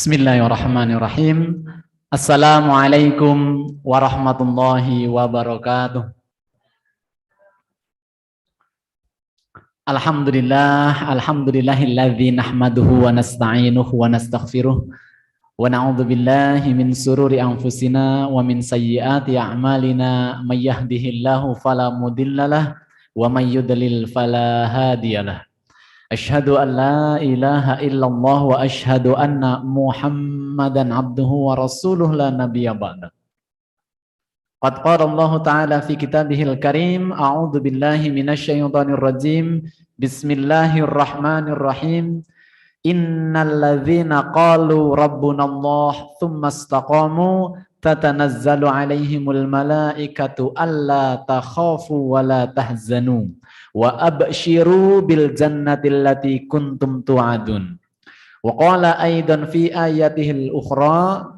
Bismillahirrahmanirrahim. Assalamualaikum warahmatullahi wabarakatuh. Alhamdulillahilladzi nahmaduhu wa nasta'inuhu wa nastaghfiruh wa na'udzu billahi min sururi anfusina wa min sayyiati a'malina may yahdihillahu fala mudhillalah wa may yudlil fala hadiyalah. Asyhadu an la ilaha illallah wa asyhadu anna Muhammadan abduhu wa rasuluh la nabiyya ba'da. Qad qala Allah Ta'ala fi kitabihil karim, a'udzu billahi minasy syaithanir rajim. Bismillahirrahmanirrahim. Innal ladzina qalu rabbunallah tsumma istaqamu tatanazzalu 'alaihimul malaikatu alla takhafu wa la tahzanu wa abshiru bil jannati allati kuntum tu'adun. Wa qala aidan fi ayatihil ukhra,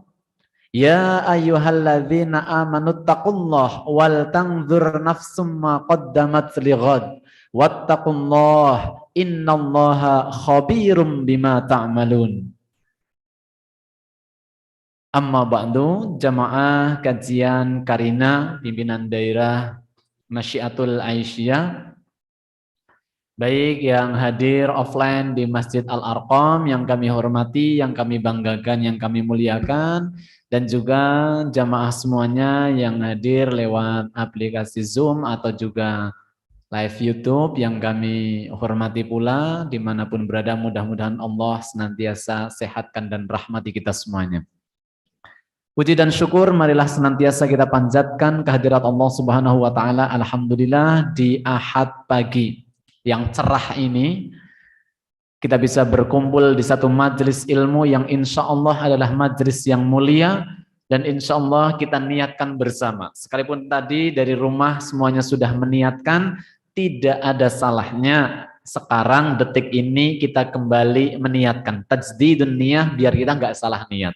ya ayyuhalladzina amanu taqullaha wal tanzur nafsum ma qaddamat lighad wattaqullaha innallaha khabirum bima ta'malun. Amma ba'du, jamaah kajian Karina pimpinan daerah Masyiatul Aisyah, baik yang hadir offline di Masjid Al-Arqam yang kami hormati, yang kami banggakan, yang kami muliakan, dan juga jamaah semuanya yang hadir lewat aplikasi Zoom atau juga live YouTube yang kami hormati pula, dimanapun berada. Mudah-mudahan Allah senantiasa sehatkan dan rahmati kita semuanya. Puji dan syukur marilah senantiasa kita panjatkan kehadirat Allah Subhanahu wa Ta'ala. Alhamdulillah, di Ahad pagi yang cerah ini kita bisa berkumpul di satu majelis ilmu yang insya Allah adalah majelis yang mulia, dan insya Allah kita niatkan bersama. Sekalipun tadi dari rumah semuanya sudah meniatkan, tidak ada salahnya sekarang detik ini kita kembali meniatkan tajdidun niyah, biar kita nggak salah niat.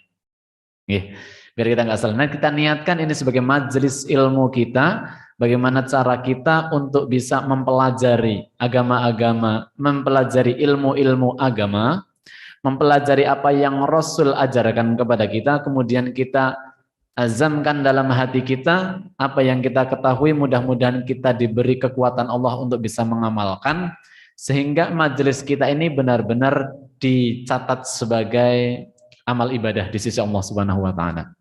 Biar kita nggak salah. Nah, kita niatkan ini sebagai majelis ilmu kita. Bagaimana cara kita untuk bisa mempelajari agama-agama, mempelajari ilmu-ilmu agama, mempelajari apa yang Rasul ajarkan kepada kita, kemudian kita azamkan dalam hati kita, apa yang kita ketahui mudah-mudahan kita diberi kekuatan Allah untuk bisa mengamalkan, sehingga majelis kita ini benar-benar dicatat sebagai amal ibadah di sisi Allah Subhanahu wa Ta'ala.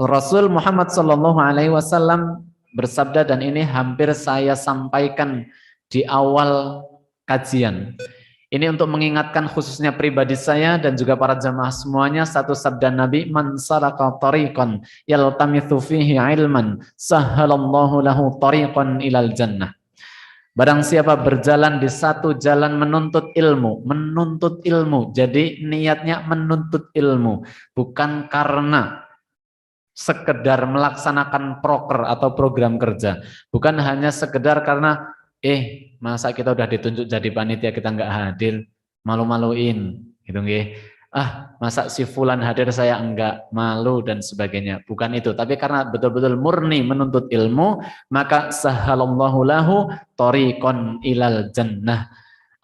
Rasul Muhammad SAW bersabda, dan ini hampir saya sampaikan di awal kajian. Ini untuk mengingatkan khususnya pribadi saya dan juga para jamaah semuanya, satu sabda Nabi, man salaka tariqan yaltamithu fihi ilman sahhalallahu lahu tariqan ilal jannah. Barang siapa berjalan di satu jalan menuntut ilmu, jadi niatnya menuntut ilmu, bukan karena sekedar melaksanakan proker atau program kerja, bukan hanya sekedar karena masa kita udah ditunjuk jadi panitia kita nggak hadir, malu-maluin gitu nggih. Masa si fulan hadir saya enggak, malu dan sebagainya. Bukan itu, tapi karena betul-betul murni menuntut ilmu, maka sahalallahu lahu tariqan ilal jannah,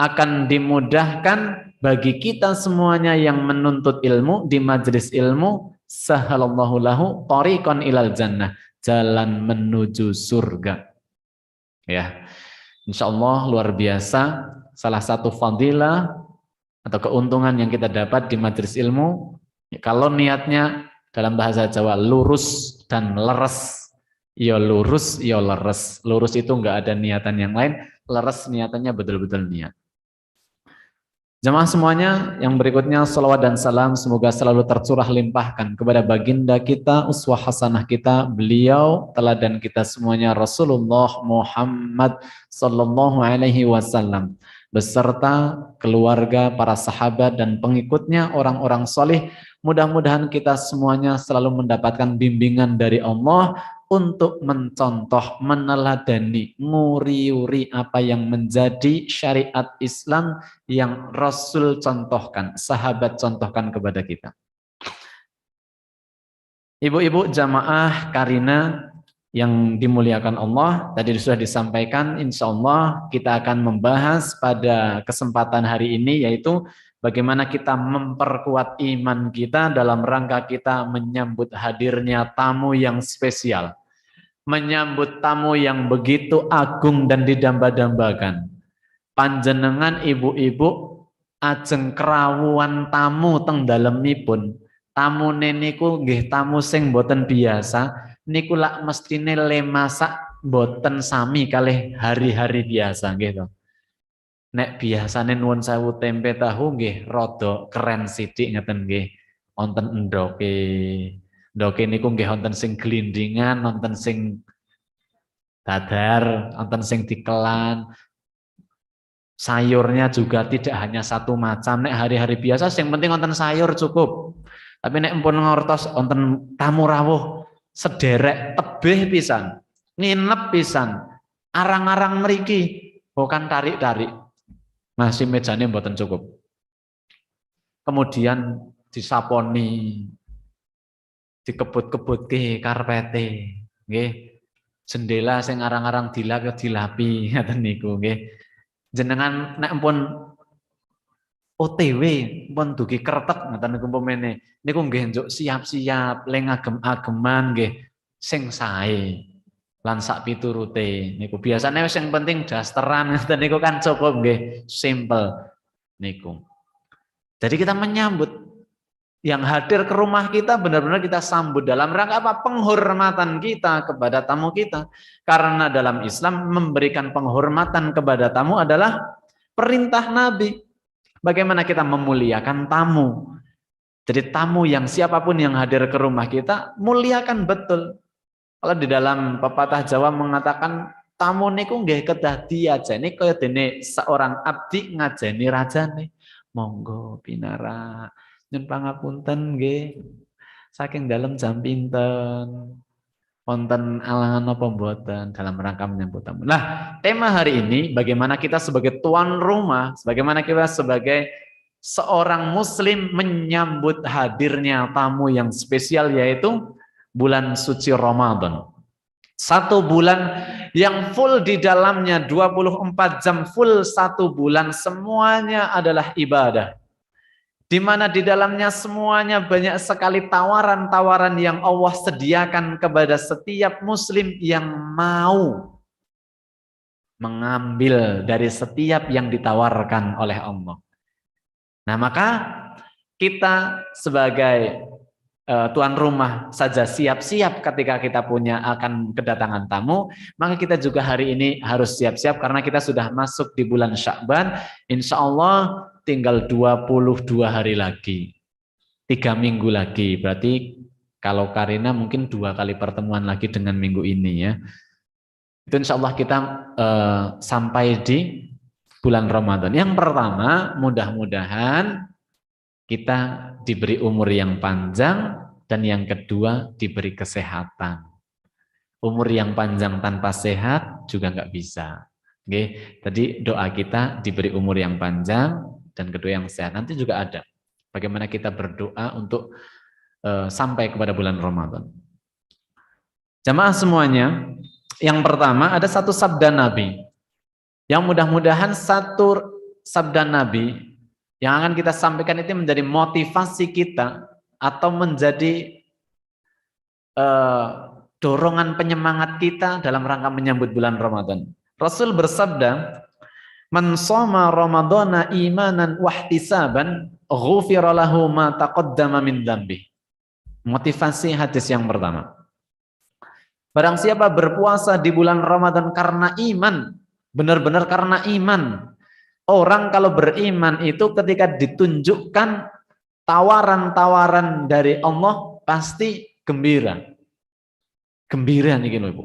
akan dimudahkan bagi kita semuanya yang menuntut ilmu di majelis ilmu. Sahalallahu lahu tariqan ilal jannah, jalan menuju surga. Ya, insya Allah luar biasa. Salah satu fadilah atau keuntungan yang kita dapat di majelis ilmu, kalau niatnya dalam bahasa Jawa lurus dan leres. Ya lurus, ya leres. Lurus itu enggak ada niatan yang lain, leres niatannya betul-betul niat. Jemaah semuanya, yang berikutnya salawat dan salam semoga selalu tercurah limpahkan kepada baginda kita, uswah hasanah kita, beliau teladan kita semuanya, Rasulullah Muhammad sallallahu alaihi wasallam, beserta keluarga, para sahabat dan pengikutnya, orang-orang soleh. Mudah-mudahan kita semuanya selalu mendapatkan bimbingan dari Allah untuk mencontoh, meneladani, nguri-uri apa yang menjadi syariat Islam yang Rasul contohkan, sahabat contohkan kepada kita. Ibu-ibu jamaah Karina yang dimuliakan Allah, tadi sudah disampaikan, insya Allah kita akan membahas pada kesempatan hari ini, yaitu Bagaimana kita memperkuat iman kita dalam rangka kita menyambut hadirnya tamu yang spesial. Menyambut tamu yang begitu agung dan didamba-dambakan. Panjenengan ibu-ibu ajeng kerawuan tamu teng dalemipun. Tamu niku nggih tamu sing boten biasa, niku lak mestine le masak boten sami kalih hari-hari biasa nggih to. Nek biasane nuwun sewu tempe tahu nggih rada keren sithik ngeten nggih. Wonten endoke. Endoke niku nggih wonten sing glindingan, wonten sing dadar, wonten sing dikelan. Sayurnya juga tidak hanya satu macam. Nek hari-hari biasa sing penting wonten sayur cukup. Tapi nek empun ngortos wonten tamu rawuh sederek tebih pisan, nginep pisan, arang-arang mriki, bukan tarik-tarik. Masih mejane mboten cukup. Kemudian disaponi, dikebut-kebutke karpete, nggih. Jendela sing arang-arang dilapi ngaten niku nggih. Jenengan nek empun OTW pun dugi kertek ngaten niku umpamane niku nggih njuk siap-siap le ngagem-ageman nggih sing sae lan sak piturute niku biasane wis sing penting dasteran ngaten niku kan cukup nggih simple niku. Jadi kita menyambut yang hadir ke rumah kita benar-benar kita sambut dalam rangka apa? Penghormatan kita kepada tamu kita. Karena dalam Islam memberikan penghormatan kepada tamu adalah perintah Nabi. Bagaimana kita memuliakan tamu. Jadi tamu yang siapapun yang hadir ke rumah kita, muliakan betul. Kalau di dalam pepatah Jawa mengatakan, tamu niku nggih kedah diajeni kaya dene seorang abdi ngajeni rajane. Monggo pinara. Nyun pangapunten nggih. Saking dalam jam pinten. Wonten alangan apa mboten dalam rangka menyambut tamu. Nah, tema hari ini bagaimana kita sebagai tuan rumah, bagaimana kita sebagai seorang muslim menyambut hadirnya tamu yang spesial yaitu bulan suci Ramadan. Satu bulan yang full di dalamnya 24 jam full satu bulan semuanya adalah ibadah. Di mana di dalamnya semuanya banyak sekali tawaran-tawaran yang Allah sediakan kepada setiap muslim yang mau mengambil dari setiap yang ditawarkan oleh Allah. Nah, maka kita sebagai tuan rumah saja siap-siap ketika kita akan kedatangan tamu, maka kita juga hari ini harus siap-siap karena kita sudah masuk di bulan Sya'ban. Insya Allah tinggal 22 hari lagi, 3 minggu lagi. Berarti kalau Karina mungkin 2 kali pertemuan lagi dengan minggu ini ya. Itu insya Allah kita sampai di bulan Ramadan. Yang pertama, mudah-mudahan kita diberi umur yang panjang dan yang kedua diberi kesehatan. Umur yang panjang tanpa sehat juga nggak bisa. Oke, tadi doa kita diberi umur yang panjang dan kedua yang sehat. Nanti juga ada bagaimana kita berdoa untuk sampai kepada bulan Ramadan. Jamaah semuanya, yang pertama ada satu sabda Nabi. Yang mudah-mudahan satu sabda Nabi yang akan kita sampaikan itu menjadi motivasi kita atau menjadi dorongan penyemangat kita dalam rangka menyambut bulan Ramadan. Rasul bersabda, "Man shoma Ramadhana imanan wahtisaban, ghufira lahu ma taqaddama min dzambi." Motivasi hadis yang pertama. Barang siapa berpuasa di bulan Ramadan karena iman, benar-benar karena iman. Orang kalau beriman itu ketika ditunjukkan tawaran-tawaran dari Allah pasti gembira. Gembira nih lho Ibu.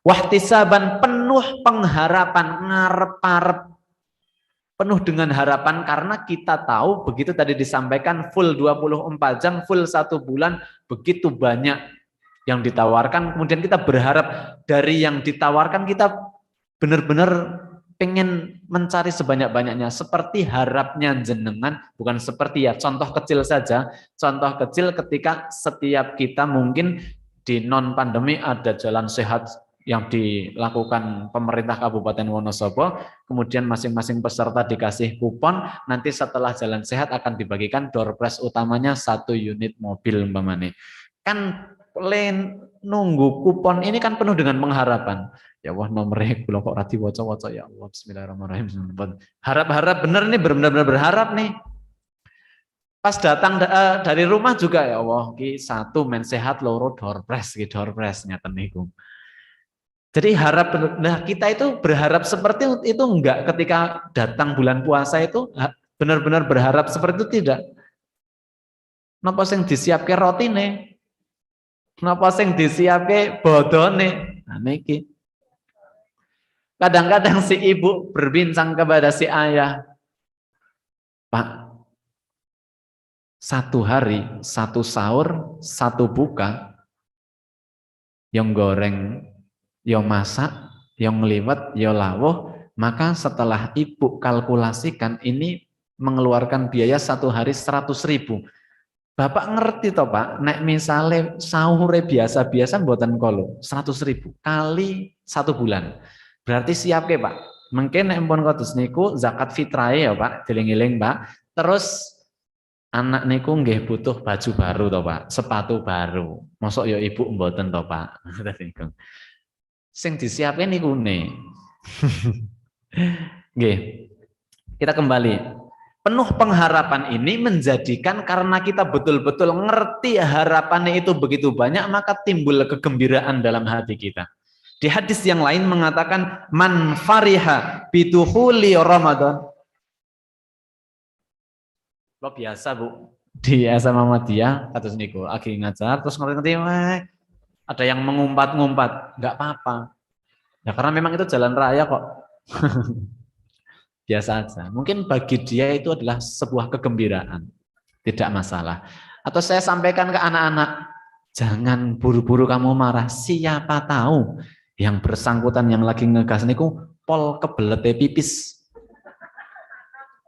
Wahtisaban penuh pengharapan, ngarep-arep. Penuh dengan harapan karena kita tahu begitu tadi disampaikan full 24 jam, full 1 bulan, begitu banyak yang ditawarkan. Kemudian kita berharap dari yang ditawarkan kita benar-benar pengen mencari sebanyak-banyaknya seperti harapnya jenengan, bukan seperti ya contoh kecil saja, contoh kecil ketika setiap kita mungkin di non pandemi ada jalan sehat yang dilakukan pemerintah Kabupaten Wonosobo, kemudian masing-masing peserta dikasih kupon, nanti setelah jalan sehat akan dibagikan door prize utamanya 1 unit mobil umpamanya. Kan nunggu kupon ini kan penuh dengan pengharapan. Ya Allah nomornya kula kok rati waca-waca ya Allah bismillahirrahmanirrahim. Harap-harap bener nih benar-benar berharap nih. Pas datang dari rumah juga ya Allah ki 1 men sehat loro door prize ki door prize ngeten niku. Jadi nah kita itu berharap seperti itu enggak ketika datang bulan puasa itu benar-benar berharap seperti itu tidak. Napa sing disiapke rotine? Napa sing disiapke bodone? Nah niki. Kadang-kadang si ibu berbincang kepada si ayah, Pak, 1 hari, 1 sahur, 1 buka, yang goreng, yang masak, yang ngeliwet, yang lawuh, maka setelah ibu kalkulasikan ini mengeluarkan biaya 1 hari 100.000. Bapak ngerti toh Pak, nek misale sahure biasa-biasa mboten kolo 100.000 kali 1 bulan. Berarti siap ke Pak. Mungkin nek pun kados niku zakat fitrah ya Pak, dieling-eling Pak. Terus anak niku nggih butuh baju baru toh Pak, sepatu baru. Mosok ya ibu mboten toh Pak. Sing disiapke niku ne. Nggih. Kita kembali. Penuh pengharapan ini menjadikan karena kita betul-betul ngerti harapannya itu begitu banyak, maka timbul kegembiraan dalam hati kita. Di hadis yang lain mengatakan man fariha bituhuli Ramadan. Lo biasa Bu di SMA Muhammadiyah kados niku lagi ngajar terus ngerti ada yang mengumpat-ngumpat, nggak apa-apa. Ya karena memang itu jalan raya kok. Biasa aja. Mungkin bagi dia itu adalah sebuah kegembiraan. Tidak masalah. Atau saya sampaikan ke anak-anak, jangan buru-buru kamu marah. Siapa tahu yang bersangkutan yang lagi ngegas niku pol kebelete pipis.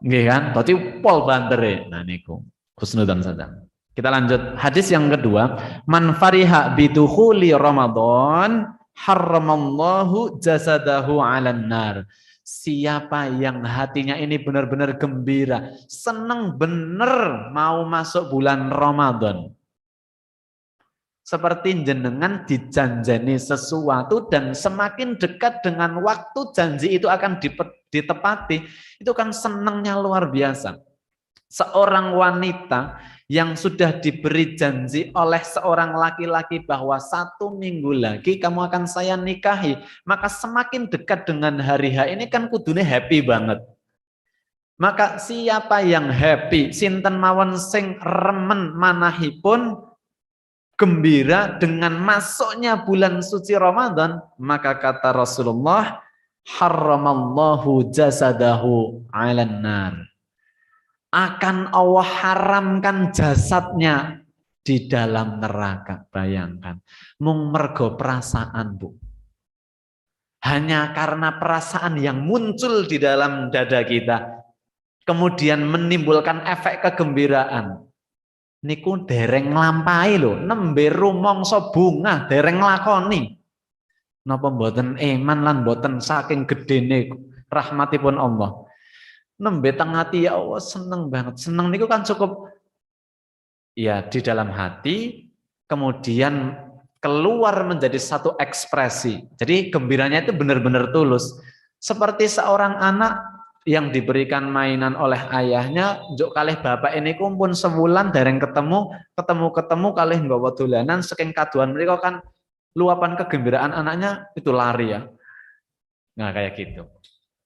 Nggih kan? Berarti pol bantere. Nah niku husnudzon saja. Kita lanjut. Hadis yang kedua, man fariha bidukhuli Ramadan harramallahu jasadahu 'alan nar. Siapa yang hatinya ini benar-benar gembira, senang benar mau masuk bulan Ramadan. Seperti jenengan dijanjani sesuatu dan semakin dekat dengan waktu janji itu akan ditepati, itu kan senangnya luar biasa. Seorang wanita yang sudah diberi janji oleh seorang laki-laki bahwa 1 minggu lagi kamu akan saya nikahi, maka semakin dekat dengan hari H ini kan kudune happy banget. Maka siapa yang happy, sinten mawon sing remen manahipun gembira dengan masuknya bulan suci Ramadan, maka kata Rasulullah, harramallahu jasadahu 'alan nar. Akan Allah haramkan jasadnya di dalam neraka. Bayangkan, mung mergo perasaan Bu. Hanya karena perasaan yang muncul di dalam dada kita, kemudian menimbulkan efek kegembiraan. Niku dereng nglampahi lho, nembe rumangsa bunga dereng nglakoni. Napa mboten iman lan mboten saking gedene rahmatipun Allah. Nembe teng hati ya Allah seneng banget. Seneng niku kan cukup ya di dalam hati, kemudian keluar menjadi satu ekspresi. Jadi gembiranya itu benar-benar tulus. Seperti seorang anak yang diberikan mainan oleh ayahnya, njuk kalih bapak ini kumpul sebulan dereng ketemu kalih nggawa dolanan saking kaduan mereka kan luapan kegembiraan anaknya itu lari ya. Nah kayak gitu.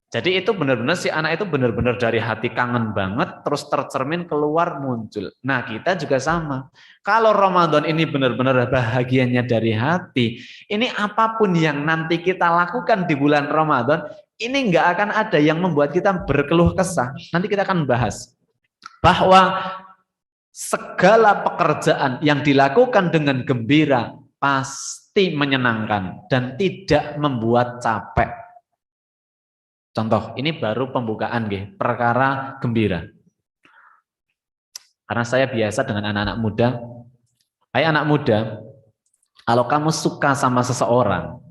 Jadi itu benar-benar si anak itu benar-benar dari hati kangen banget, terus tercermin keluar muncul. Nah kita juga sama. Kalau Ramadan ini benar-benar bahagianya dari hati, ini apapun yang nanti kita lakukan di bulan Ramadan, ini nggak akan ada yang membuat kita berkeluh kesah. Nanti kita akan bahas bahwa segala pekerjaan yang dilakukan dengan gembira pasti menyenangkan dan tidak membuat capek. Contoh, ini baru pembukaan perkara gembira. Karena saya biasa dengan anak-anak muda. Hai anak muda, kalau kamu suka sama seseorang,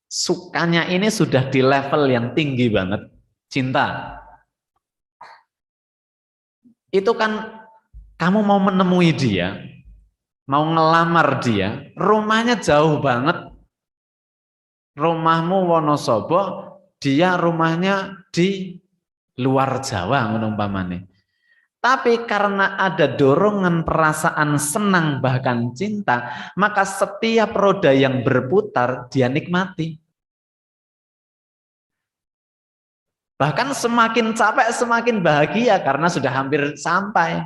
sukanya ini sudah di level yang tinggi banget, cinta. Itu kan kamu mau menemui dia, mau ngelamar dia, rumahnya jauh banget. Rumahmu Wonosobo, dia rumahnya di luar Jawa umpamanya. Tapi karena ada dorongan perasaan senang bahkan cinta, maka setiap roda yang berputar dia nikmati. Bahkan semakin capek semakin bahagia karena sudah hampir sampai.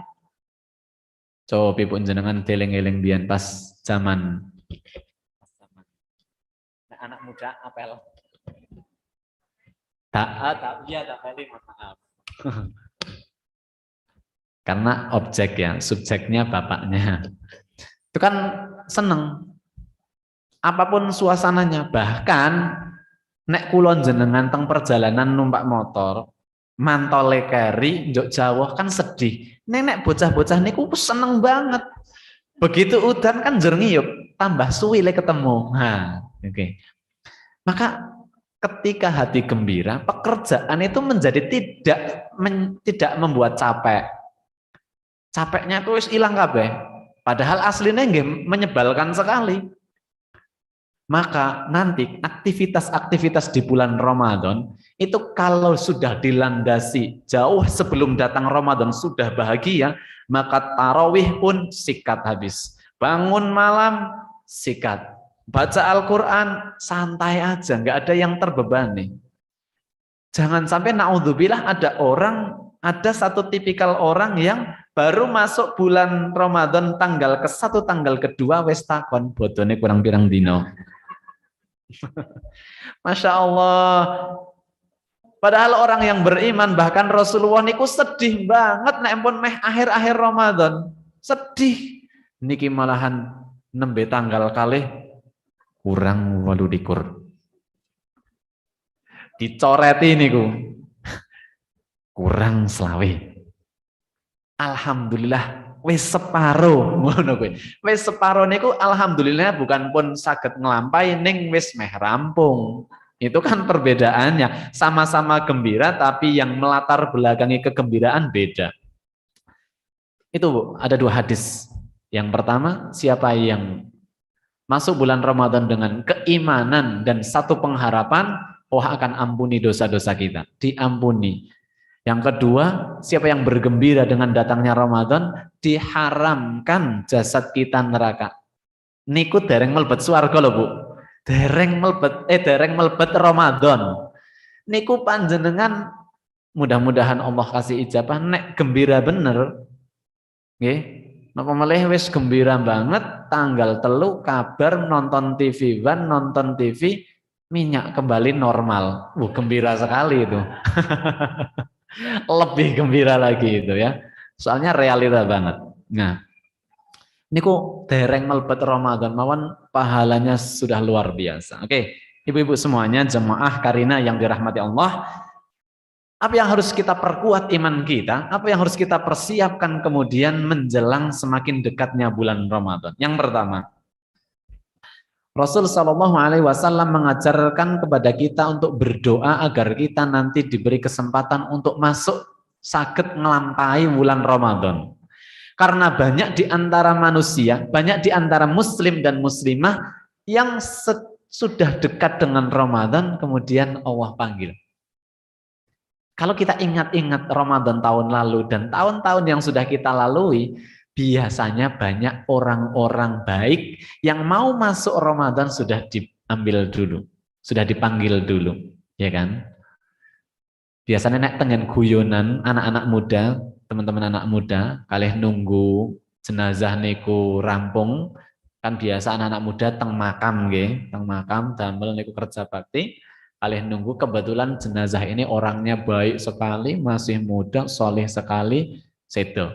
Coba pun jenengan deleng-eleng biyen pas zaman anak muda apel. Iya tak beli, maaf. Karena objek ya, subjeknya bapaknya. Itu kan seneng. Apapun suasananya, bahkan nek kulon jenengan teng perjalanan numpak motor, mantole keri, njok jawah kan sedih. Nenek bocah-bocah niku seneng banget. Begitu udan kan jerngiyup, tambah suwi le ketemu. Nah, oke. Maka ketika hati gembira, pekerjaan itu menjadi tidak membuat capek. Capeknya itu wis ilang kabeh. Padahal aslinya nggih menyebalkan sekali. Maka nanti aktivitas-aktivitas di bulan Ramadan itu kalau sudah dilandasi jauh sebelum datang Ramadan sudah bahagia, maka tarawih pun sikat habis. Bangun malam sikat. Baca Al-Quran santai aja, nggak ada yang terbebani. Jangan sampai naudzubillah ada satu tipikal orang yang baru masuk bulan Ramadan tanggal ke-1 tanggal ke-2 wis takon bodone kurang pirang dino. Masya Allah. Padahal orang yang beriman bahkan Rasulullah niku sedih banget nek pun meh akhir-akhir Ramadan. Sedih. Niki malahan nembe tanggal kalih kurang 28. Dicoreti niku. Kurang selawe. Alhamdulillah wis separo ngono kuwi. Wis separo niku alhamdulillah bukan pun saged ngelampai ning wis meh rampung. Itu kan perbedaannya, sama-sama gembira tapi yang melatar belakangi kegembiraan beda. Itu Bu, ada 2 hadis. Yang pertama, siapa yang masuk bulan Ramadan dengan keimanan dan satu pengharapan, Allah akan ampuni dosa-dosa kita, diampuni. Yang kedua, siapa yang bergembira dengan datangnya Ramadan, diharamkan jasad kita neraka. Niku dereng melebet swarga lho Bu. Dereng melebet Ramadan. Niku panjenengan mudah-mudahan Allah kasih ijabah nek gembira bener. Nggih. Napa meleh wis gembira banget tanggal 3 kabar nonton TV One, nonton TV minyak kembali normal. Gembira sekali itu. Lebih gembira lagi itu ya. Soalnya realita banget. Nah, niku dereng melebet Ramadan mawon pahalanya sudah luar biasa. Oke, ibu-ibu semuanya, jemaah Karina yang dirahmati Allah, apa yang harus kita perkuat iman kita? Apa yang harus kita persiapkan kemudian menjelang semakin dekatnya bulan Ramadan? Yang pertama, Rasul Shallallahu Alaihi Wasallam mengajarkan kepada kita untuk berdoa agar kita nanti diberi kesempatan untuk masuk sakit melampai bulan Ramadan. Karena banyak di antara manusia, banyak di antara muslim dan muslimah yang sudah dekat dengan Ramadan kemudian Allah panggil. Kalau kita ingat-ingat Ramadan tahun lalu dan tahun-tahun yang sudah kita lalui, biasanya banyak orang-orang baik yang mau masuk Ramadan sudah diambil dulu, sudah dipanggil dulu, ya kan? Biasanya nek tengen guyonan anak-anak muda, teman-teman anak muda, kalih nunggu jenazah niku rampung, kan biasa anak-anak muda teng makam nggih, teng makam damel niku kerja bakti, kalih nunggu kebetulan jenazah ini orangnya baik sekali, masih muda, soleh sekali, sedo.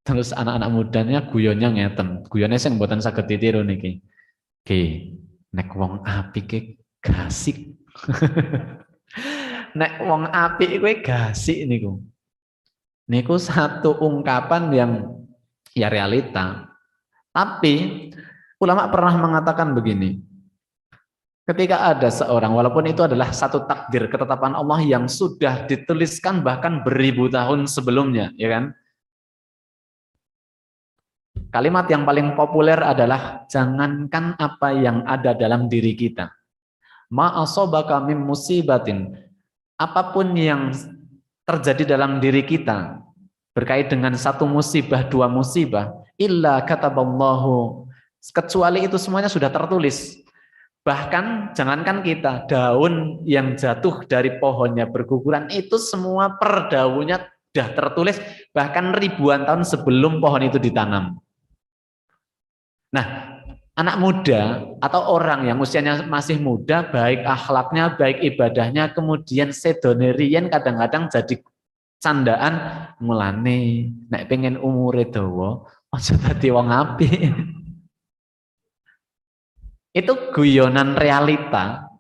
Terus anak-anak mudanya guyonnya ngeten. Guyonnya sing mboten saged ditiru niki. Oke, nek wong apik ki gasik. Nek wong apik kowe gasik niku. Niku satu ungkapan yang ya realita. Tapi ulama pernah mengatakan begini. Ketika ada seorang, walaupun itu adalah satu takdir ketetapan Allah yang sudah dituliskan bahkan beribu tahun sebelumnya, ya kan? Kalimat yang paling populer adalah jangankan apa yang ada dalam diri kita. Ma asobaka min musibatin. Apapun yang terjadi dalam diri kita berkait dengan satu musibah, dua musibah, illa kataballahu. Kecuali itu semuanya sudah tertulis. Bahkan jangankan kita, daun yang jatuh dari pohonnya berguguran itu semua per daunnya sudah tertulis bahkan ribuan tahun sebelum pohon itu ditanam. Nah, anak muda atau orang yang usianya masih muda, baik akhlaknya, baik ibadahnya, kemudian sedonerian kadang-kadang jadi candaan mulane nek pengen umure dawa aja dadi wong apik. Itu guyonan realita,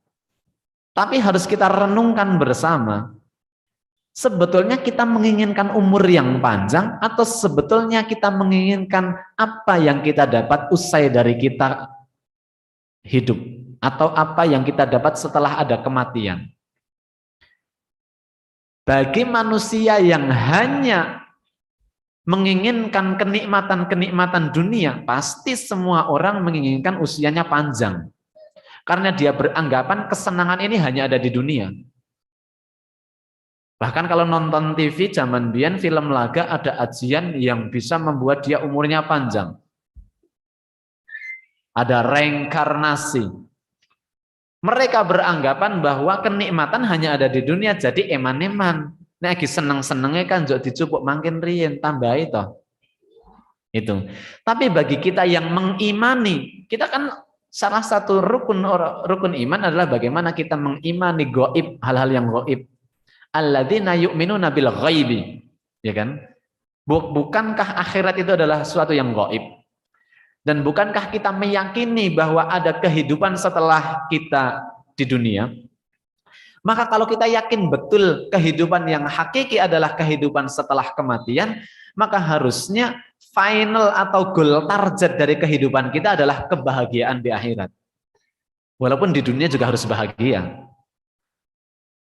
tapi harus kita renungkan bersama. Sebetulnya kita menginginkan umur yang panjang atau sebetulnya kita menginginkan apa yang kita dapat usai dari kita hidup atau apa yang kita dapat setelah ada kematian. Bagi manusia yang hanya menginginkan kenikmatan-kenikmatan dunia, pasti semua orang menginginkan usianya panjang. Karena dia beranggapan kesenangan ini hanya ada di dunia. Bahkan kalau nonton TV zaman biyen film laga ada ajian yang bisa membuat dia umurnya panjang. Ada reinkarnasi. Mereka beranggapan bahwa kenikmatan hanya ada di dunia, jadi eman-eman. Nek lagi seneng-senengnya kan jok dicupuk makin riyen tambah itu. Itu. Tapi bagi kita yang mengimani, kita kan salah satu rukun iman adalah bagaimana kita mengimani gaib, hal-hal yang gaib. Alladzina yu'minuna bil ghaibi. Ya kan? Bukankah akhirat itu adalah sesuatu yang gaib? Dan bukankah kita meyakini bahwa ada kehidupan setelah kita di dunia? Maka kalau kita yakin betul kehidupan yang hakiki adalah kehidupan setelah kematian, maka harusnya final atau goal target dari kehidupan kita adalah kebahagiaan di akhirat. Walaupun di dunia juga harus bahagia.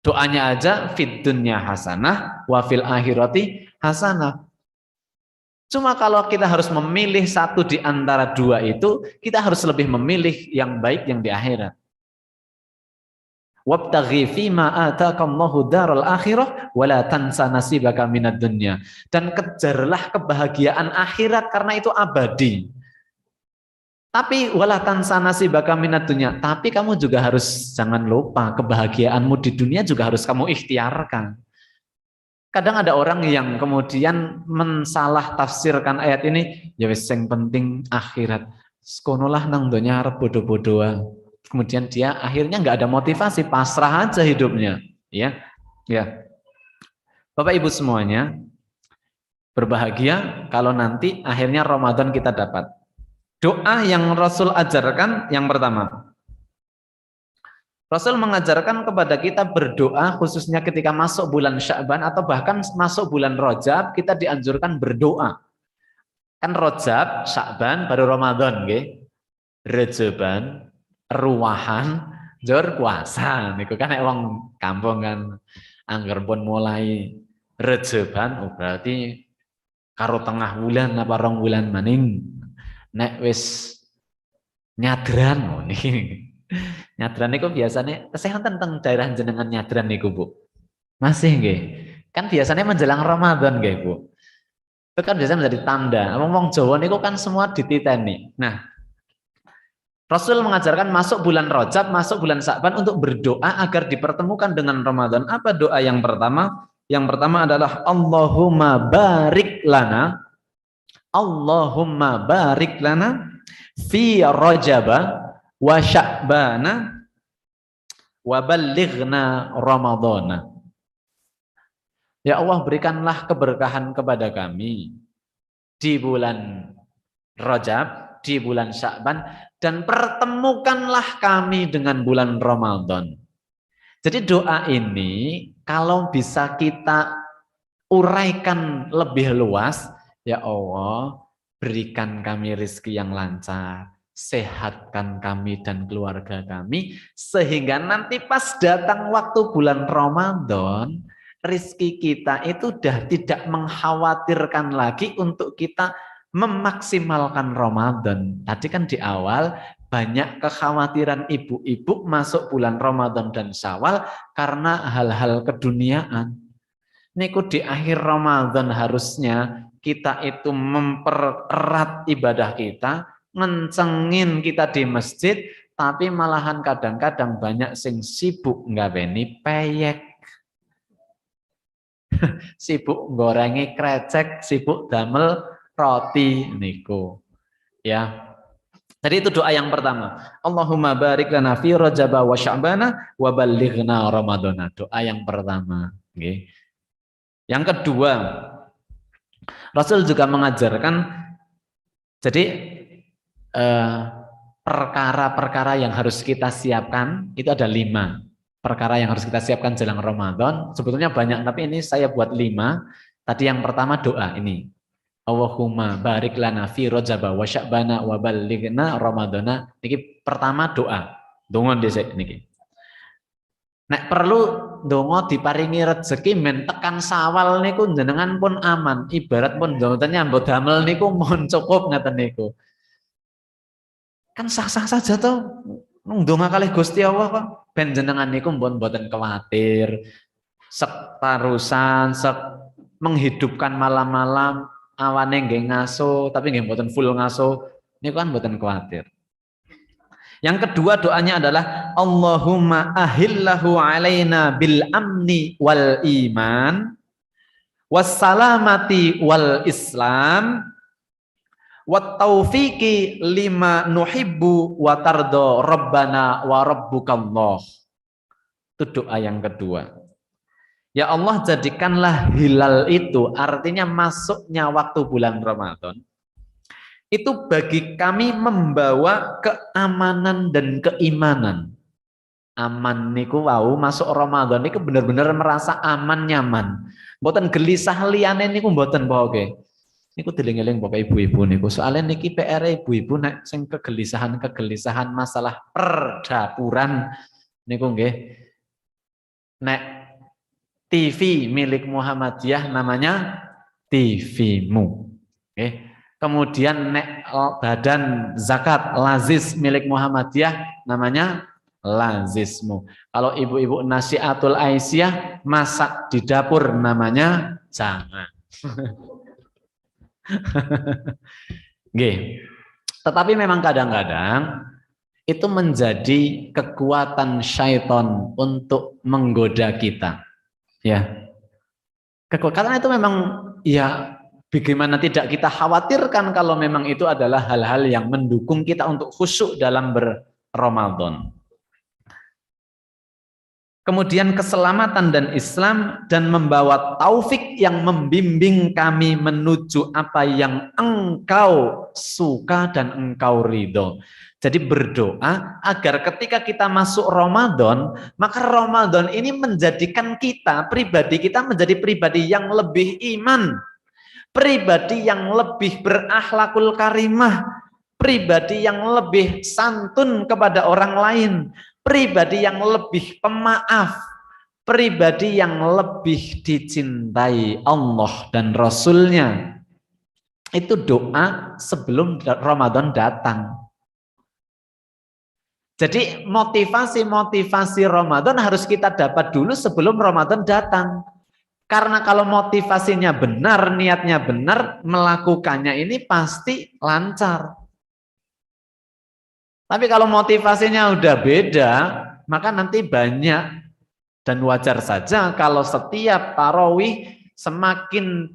Doanya aja fid dunya hasanah wa fil akhirati hasanah. Cuma kalau kita harus memilih satu di antara dua itu, kita harus lebih memilih yang baik yang di akhirat. Wabtaghi fima ataakallahu daral akhirah wala tansa nasibaka minad dunya. Dan kejarlah kebahagiaan akhirat karena itu abadi. Tapi wala tansa nasibaka minad dunya. Tapi kamu juga harus jangan lupa kebahagiaanmu di dunia juga harus kamu ikhtiarkan. Kadang ada orang yang kemudian mensalah tafsirkan ayat ini, ya wis sing penting akhirat. Sekonolah nang donya arep bodoh-bodohan. Kemudian dia akhirnya nggak ada motivasi, pasrah aja hidupnya, ya. Ya. Bapak Ibu semuanya, berbahagia kalau nanti akhirnya Ramadan kita dapat. Doa yang Rasul ajarkan yang pertama. Rasul mengajarkan kepada kita berdoa khususnya ketika masuk bulan Sya'ban atau bahkan masuk bulan Rajab kita dianjurkan berdoa. Kan Rajab, Sya'ban baru Ramadan nggih. Rajaban, ruwahan, jor puasa niku kan nek wong kampung kan angger pun mulai Rajaban berarti karo tengah bulan apa rong bulan maning. Nek wis nyadran niki. Nyadran niku biasanya kesehatan tentang daerah jenengan nyadran niku Bu. Masih nggih. Kan biasanya menjelang Ramadan nggih Bu. Itu kan biasanya menjadi tanda. Wong Jawa niku kan semua dititeni. Nah, Rasul mengajarkan masuk bulan Rajab, masuk bulan Sya'ban untuk berdoa agar dipertemukan dengan Ramadan. Apa doa yang pertama? Yang pertama adalah Allahumma barik lana. Allahumma barik lana fi Rajaba wa Sya'bana wa ballighna Ramadhana. Ya Allah, berikanlah keberkahan kepada kami di bulan Rajab, di bulan Sya'ban, dan pertemukanlah kami dengan bulan Ramadan. Jadi doa ini kalau bisa kita uraikan lebih luas, ya Allah, berikan kami rezeki yang lancar, sehatkan kami dan keluarga kami, sehingga nanti pas datang waktu bulan Ramadan, rizki kita itu sudah tidak mengkhawatirkan lagi untuk kita memaksimalkan Ramadan. Tadi kan di awal banyak kekhawatiran ibu-ibu masuk bulan Ramadan dan Syawal karena hal-hal keduniaan. Niku di akhir Ramadan harusnya kita itu mempererat ibadah kita, ngencengin kita di masjid, tapi malahan kadang-kadang banyak sing sibuk nggaweni peyek. Sibuk gorengi krecek, sibuk damel roti niku. Ya. Jadi itu doa yang pertama. Allahumma barik lana fi Rajab wa Sya'bana wa ballighna Ramadana. Doa yang pertama, nggih. Yang kedua, Rasul juga mengajarkan jadi perkara-perkara yang harus kita siapkan itu ada 5 perkara yang harus kita siapkan jelang Ramadan. Sebetulnya banyak, tapi ini saya buat 5. Tadi yang pertama doa ini. Allahumma barik lana fi Rajab wa Sya'bana wa ballighna Ramadana. Niki pertama doa. Donga dhisik niki. Nek perlu donga diparingi rezeki men tekan Syawal niku jenengan pun aman. Ibarat pun mboten nyambut damel niku mohon cukup ngaten niku. Kan sah-sah saja toh. Ndonga kalih Gusti Allah kok. Ben jenengan niku mboten kuwatir. Sek tarusan, sek menghidupkan malam-malam awane nggih ngaso tapi nggih mboten full ngaso niku kan mboten kuwatir. Yang kedua doanya adalah Allahumma ahillahu alaina bil amni wal iman wassalamati wal islam wat taufiqi lima nuhibbu wa tardo rabbana wa rabbukallah. Itu doa yang kedua. Ya Allah, jadikanlah hilal itu, artinya masuknya waktu bulan Ramadan, itu bagi kami membawa keamanan dan keimanan. Aman niku wau masuk Ramadan niku bener-bener merasa aman nyaman. Mboten gelisah liyane niku mboten pokoke. Niku deling-eling bapak ibu-ibu niku. Soalnya niki PR ibu-ibu nek sing kegelisahan masalah perdapuran niku nggih. Nek TV milik Muhammadiyah namanya TV-mu. Oke. Kemudian nek badan zakat lazis milik Muhammadiyah namanya lazismu. Kalau ibu-ibu Nasiatul Aisyah masak di dapur namanya jangan. Nggih. Tetapi memang kadang-kadang itu menjadi kekuatan syaitan untuk menggoda kita. Ya, karena itu memang ya bagaimana tidak kita khawatirkan kalau memang itu adalah hal-hal yang mendukung kita untuk khusyuk dalam berRamadan. Kemudian keselamatan dan Islam dan membawa taufik yang membimbing kami menuju apa yang engkau suka dan engkau ridho. Jadi berdoa agar ketika kita masuk Ramadan, maka Ramadan ini menjadikan kita, pribadi kita menjadi pribadi yang lebih iman, pribadi yang lebih berakhlakul karimah, pribadi yang lebih santun kepada orang lain, pribadi yang lebih pemaaf, pribadi yang lebih dicintai Allah dan Rasul-Nya. Itu doa sebelum Ramadan datang. Jadi motivasi-motivasi Ramadan harus kita dapat dulu sebelum Ramadan datang. Karena kalau motivasinya benar, niatnya benar, melakukannya ini pasti lancar. Tapi kalau motivasinya udah beda, maka nanti banyak. Dan wajar saja kalau setiap tarawih semakin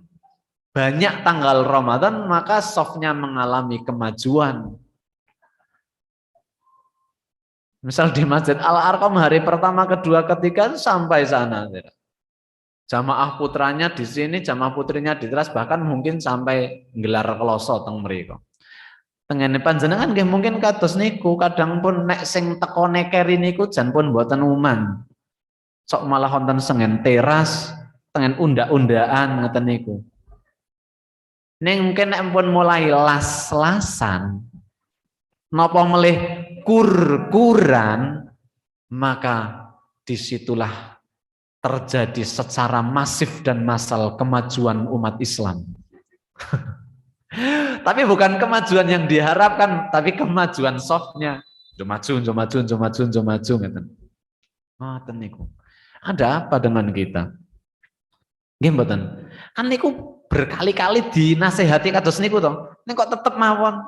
banyak tanggal Ramadan, maka softnya mengalami kemajuan. Misal di Masjid Al-Arqam hari pertama, kedua, ketiga sampai sana. Jamaah putranya di sini, jamaah putrinya di teras, bahkan mungkin sampai gelar kloso teng mriko. Tengene panjenengan nggih mungkin kados niku, kadang pun nek sing teko nekeri niku jan pun mboten uman. Sok malah wonten sengen teras, tengen undak-undaan ngeten niku. Ning mungkin nek pun mulai las-lasan napa melih kur-kuran, maka disitulah terjadi secara masif dan massal kemajuan umat Islam. Tapi bukan kemajuan yang diharapkan, tapi kemajuan softnya. Maju. Ngoten niku. Ada apa dengan kita? Nggih mboten. Kan niku berkali-kali dinasehati kados niku to. Ning kok tetep mawon.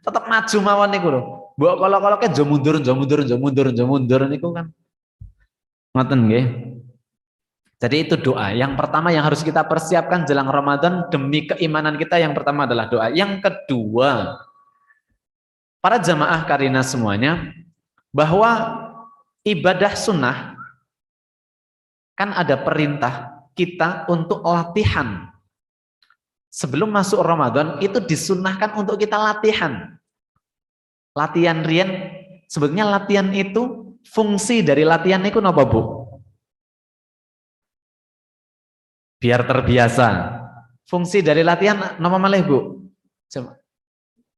Tetep maju mawon niku lho. Mbok kala-kalake jo mundur niku kan. Ngoten nggih. Jadi itu doa. Yang pertama yang harus kita persiapkan jelang Ramadan demi keimanan kita, yang pertama adalah doa. Yang kedua, para jamaah Karina semuanya, bahwa ibadah sunnah kan ada perintah kita untuk latihan. Sebelum masuk Ramadan itu disunnahkan untuk kita latihan. Latihan rian, sebetulnya latihan itu fungsi dari latihan itu napa Bu? Biar terbiasa. Fungsi dari latihan napa malih Bu?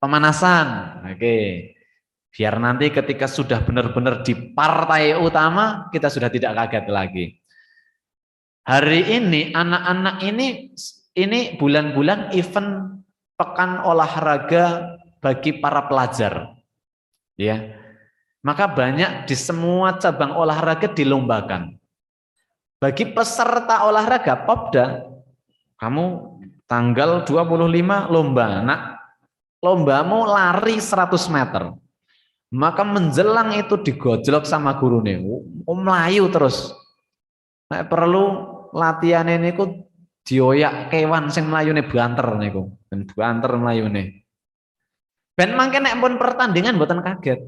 Pemanasan. Oke. Biar nanti ketika sudah benar-benar di partai utama kita sudah tidak kaget lagi. Hari ini anak-anak ini bulan-bulan event pekan olahraga bagi para pelajar. Ya. Maka banyak di semua cabang olahraga dilombakan. Bagi peserta olahraga Popda, kamu tanggal 25 lomba, lombamu lari 100 meter. Maka menjelang itu digojlok sama gurune, melayu terus. Nek perlu latihan ini ku dioyak kewan sing melayune banter niku, ben banter melayune. Ben mangke nek pun pertandingan mboten kaget.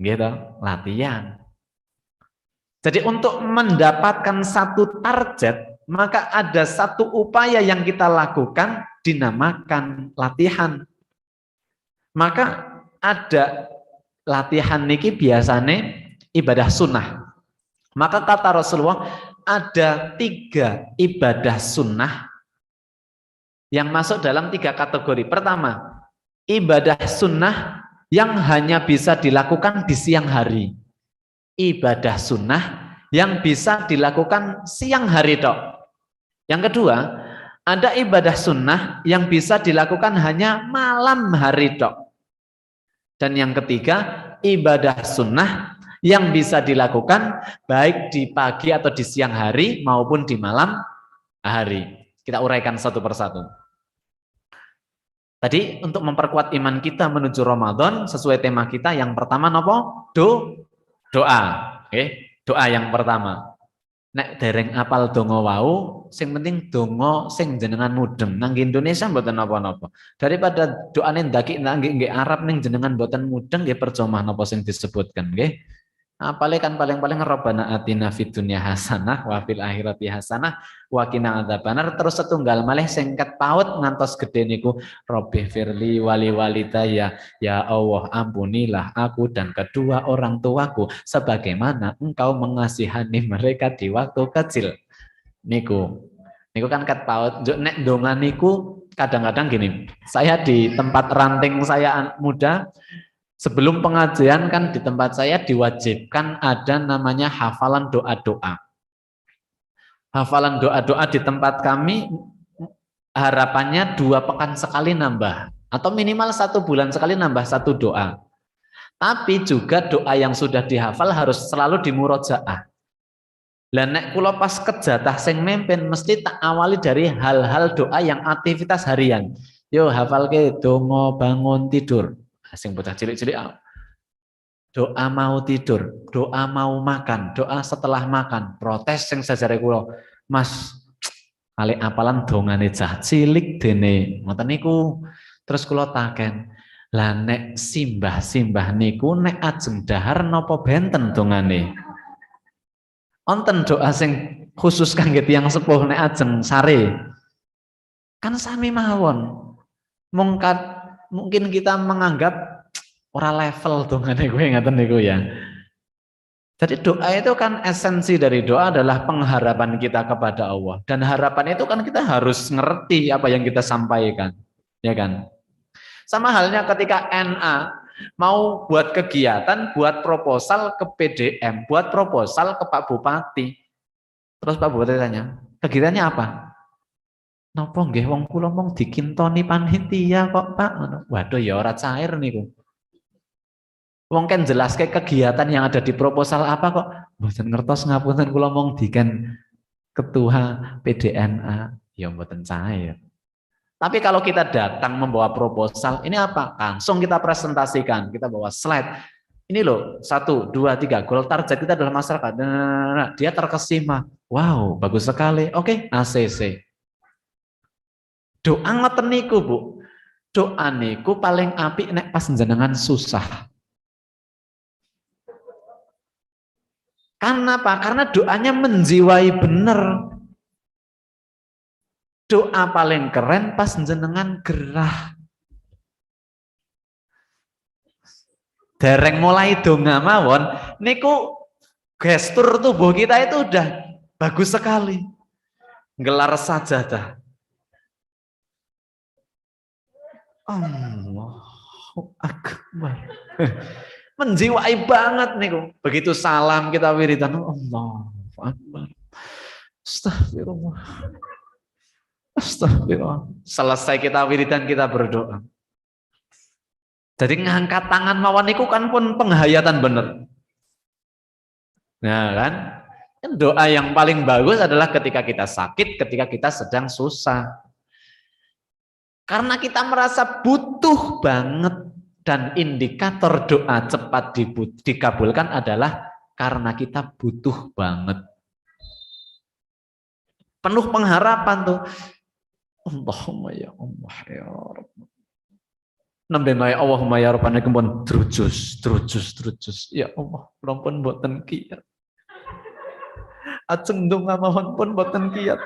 Gitu, latihan. Jadi untuk mendapatkan satu target, maka ada satu upaya yang kita lakukan dinamakan latihan. Maka ada latihan niki biasanya ibadah sunnah. Maka kata Rasulullah ada 3 ibadah sunnah yang masuk dalam 3 kategori. Pertama, ibadah sunnah yang hanya bisa dilakukan di siang hari. Ibadah sunnah yang bisa dilakukan siang hari tok. Yang kedua, ada ibadah sunnah yang bisa dilakukan hanya malam hari tok. Dan yang ketiga, ibadah sunnah yang bisa dilakukan baik di pagi atau di siang hari maupun di malam hari. Kita uraikan satu persatu. Tadi untuk memperkuat iman kita menuju Ramadan sesuai tema kita, yang pertama nopo? Doa. Doa yang pertama. Nek dereng apal donga wau, sing penting donga sing jenengan mudeng. Nang Indonesia mboten napa-napa. Daripada doane ndaki nggih Arab ning jenengan mboten mudeng nggih percuma napa sing disebutkan nggih. Apale kan paling-paling Rabbana atina fid dunya hasanah wa fil akhirati hasanah wa qina adzabannar. Terus setunggal malih singkat paut ngantos gede niku Rabbi firli wali walidayya, ya Allah ampunilah aku dan kedua orang tuaku sebagaimana engkau mengasihani mereka di waktu kecil. Niku kan kat paut. Nek donga niku kadang-kadang gini, saya di tempat ranting saya muda, sebelum pengajian kan di tempat saya diwajibkan ada namanya hafalan doa-doa. Hafalan doa-doa di tempat kami harapannya 2 pekan sekali nambah. Atau minimal 1 bulan sekali nambah 1 doa. Tapi juga doa yang sudah dihafal harus selalu dimurojaah. Lah nek kula pas kejatah sing mimpin mesti tak awali dari hal-hal doa yang aktivitas harian. Yo hafalke donga bangun tidur. Sing bocah cilik-cilik doa mau tidur, doa mau makan, doa setelah makan. Protes sing sajare kula, Mas, kali apalan dongane cah cilik dene ngoten niku. Terus kula taken, lah nek simbah-simbah niku nek ajeng dahar napa benten dongane? Wonten doa sing khusus kangge tiyang sepuh nek ajeng sare. Kan sami mawon. Mungkin kita menganggap ora level dongane kowe ngaten niku ya. Jadi doa itu kan esensi dari doa adalah pengharapan kita kepada Allah, dan harapan itu kan kita harus ngerti apa yang kita sampaikan, ya kan? Sama halnya ketika NA mau buat kegiatan, buat proposal ke PDM, buat proposal ke Pak Bupati. Terus Pak Bupati tanya, kegiatannya apa? Napa nggih wong kula mung dikintoni panitia kok, Pak. Waduh ya ora cair niku. Wong kan jelas kayak kegiatan yang ada di proposal apa kok. Mboten ngertos ngapunten kula mung diken ketua PDNA. Ya mboten cair. Tapi kalau kita datang membawa proposal, ini apa? Langsung kita presentasikan, kita bawa slide. Ini loh, 1, 2, 3, goal target kita adalah masyarakat. Nah, dia terkesima. Wow, bagus sekali. Oke, ACC. Doa ngoten niku, Bu. Doa niku paling apik nek pas jenengan susah. Karena apa? Karena doanya menjiwai bener. Doa paling keren pas jenengan gerah. Dereng mulai donga mawon, niku gestur tubuh kita itu udah bagus sekali. Gelar sajadah. Allahu Akbar. Menjiwai banget niku. Begitu salam kita wiridan, Allahu Akbar. Astagfirullah. Astagfirullah. Selesai kita wiridan, kita berdoa. Jadi ngangkat tangan mawon niku kan pun penghayatan bener. Nah kan? Doa yang paling bagus adalah ketika kita sakit, ketika kita sedang susah. Karena kita merasa butuh banget, dan indikator doa cepat dikabulkan adalah karena kita butuh banget. Penuh pengharapan tuh. Allahumma ya Allah ya Rabb. Nembe mae Allahumma ya Rabb niku pun drujus. Ya Allah, pun mboten kiyat. Ajeng donga mawon pun mboten kiyat.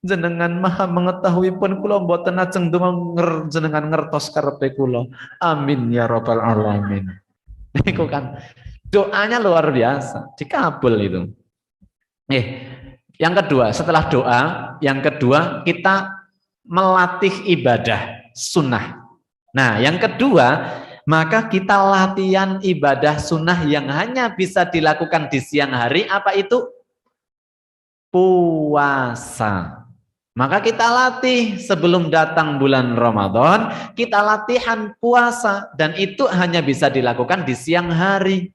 Jenengan maha mengetahui pun kula mboten ajeng donga jenengan ngertos karepe kula. Amin ya Rabbal alamin. Niku kan doanya luar biasa, dikabul itu. Yang kedua, setelah doa, yang kedua kita melatih ibadah sunnah. Nah, yang kedua, maka kita latihan ibadah sunnah yang hanya bisa dilakukan di siang hari, apa itu? Puasa. Maka kita latih sebelum datang bulan Ramadan, kita latihan puasa, dan itu hanya bisa dilakukan di siang hari.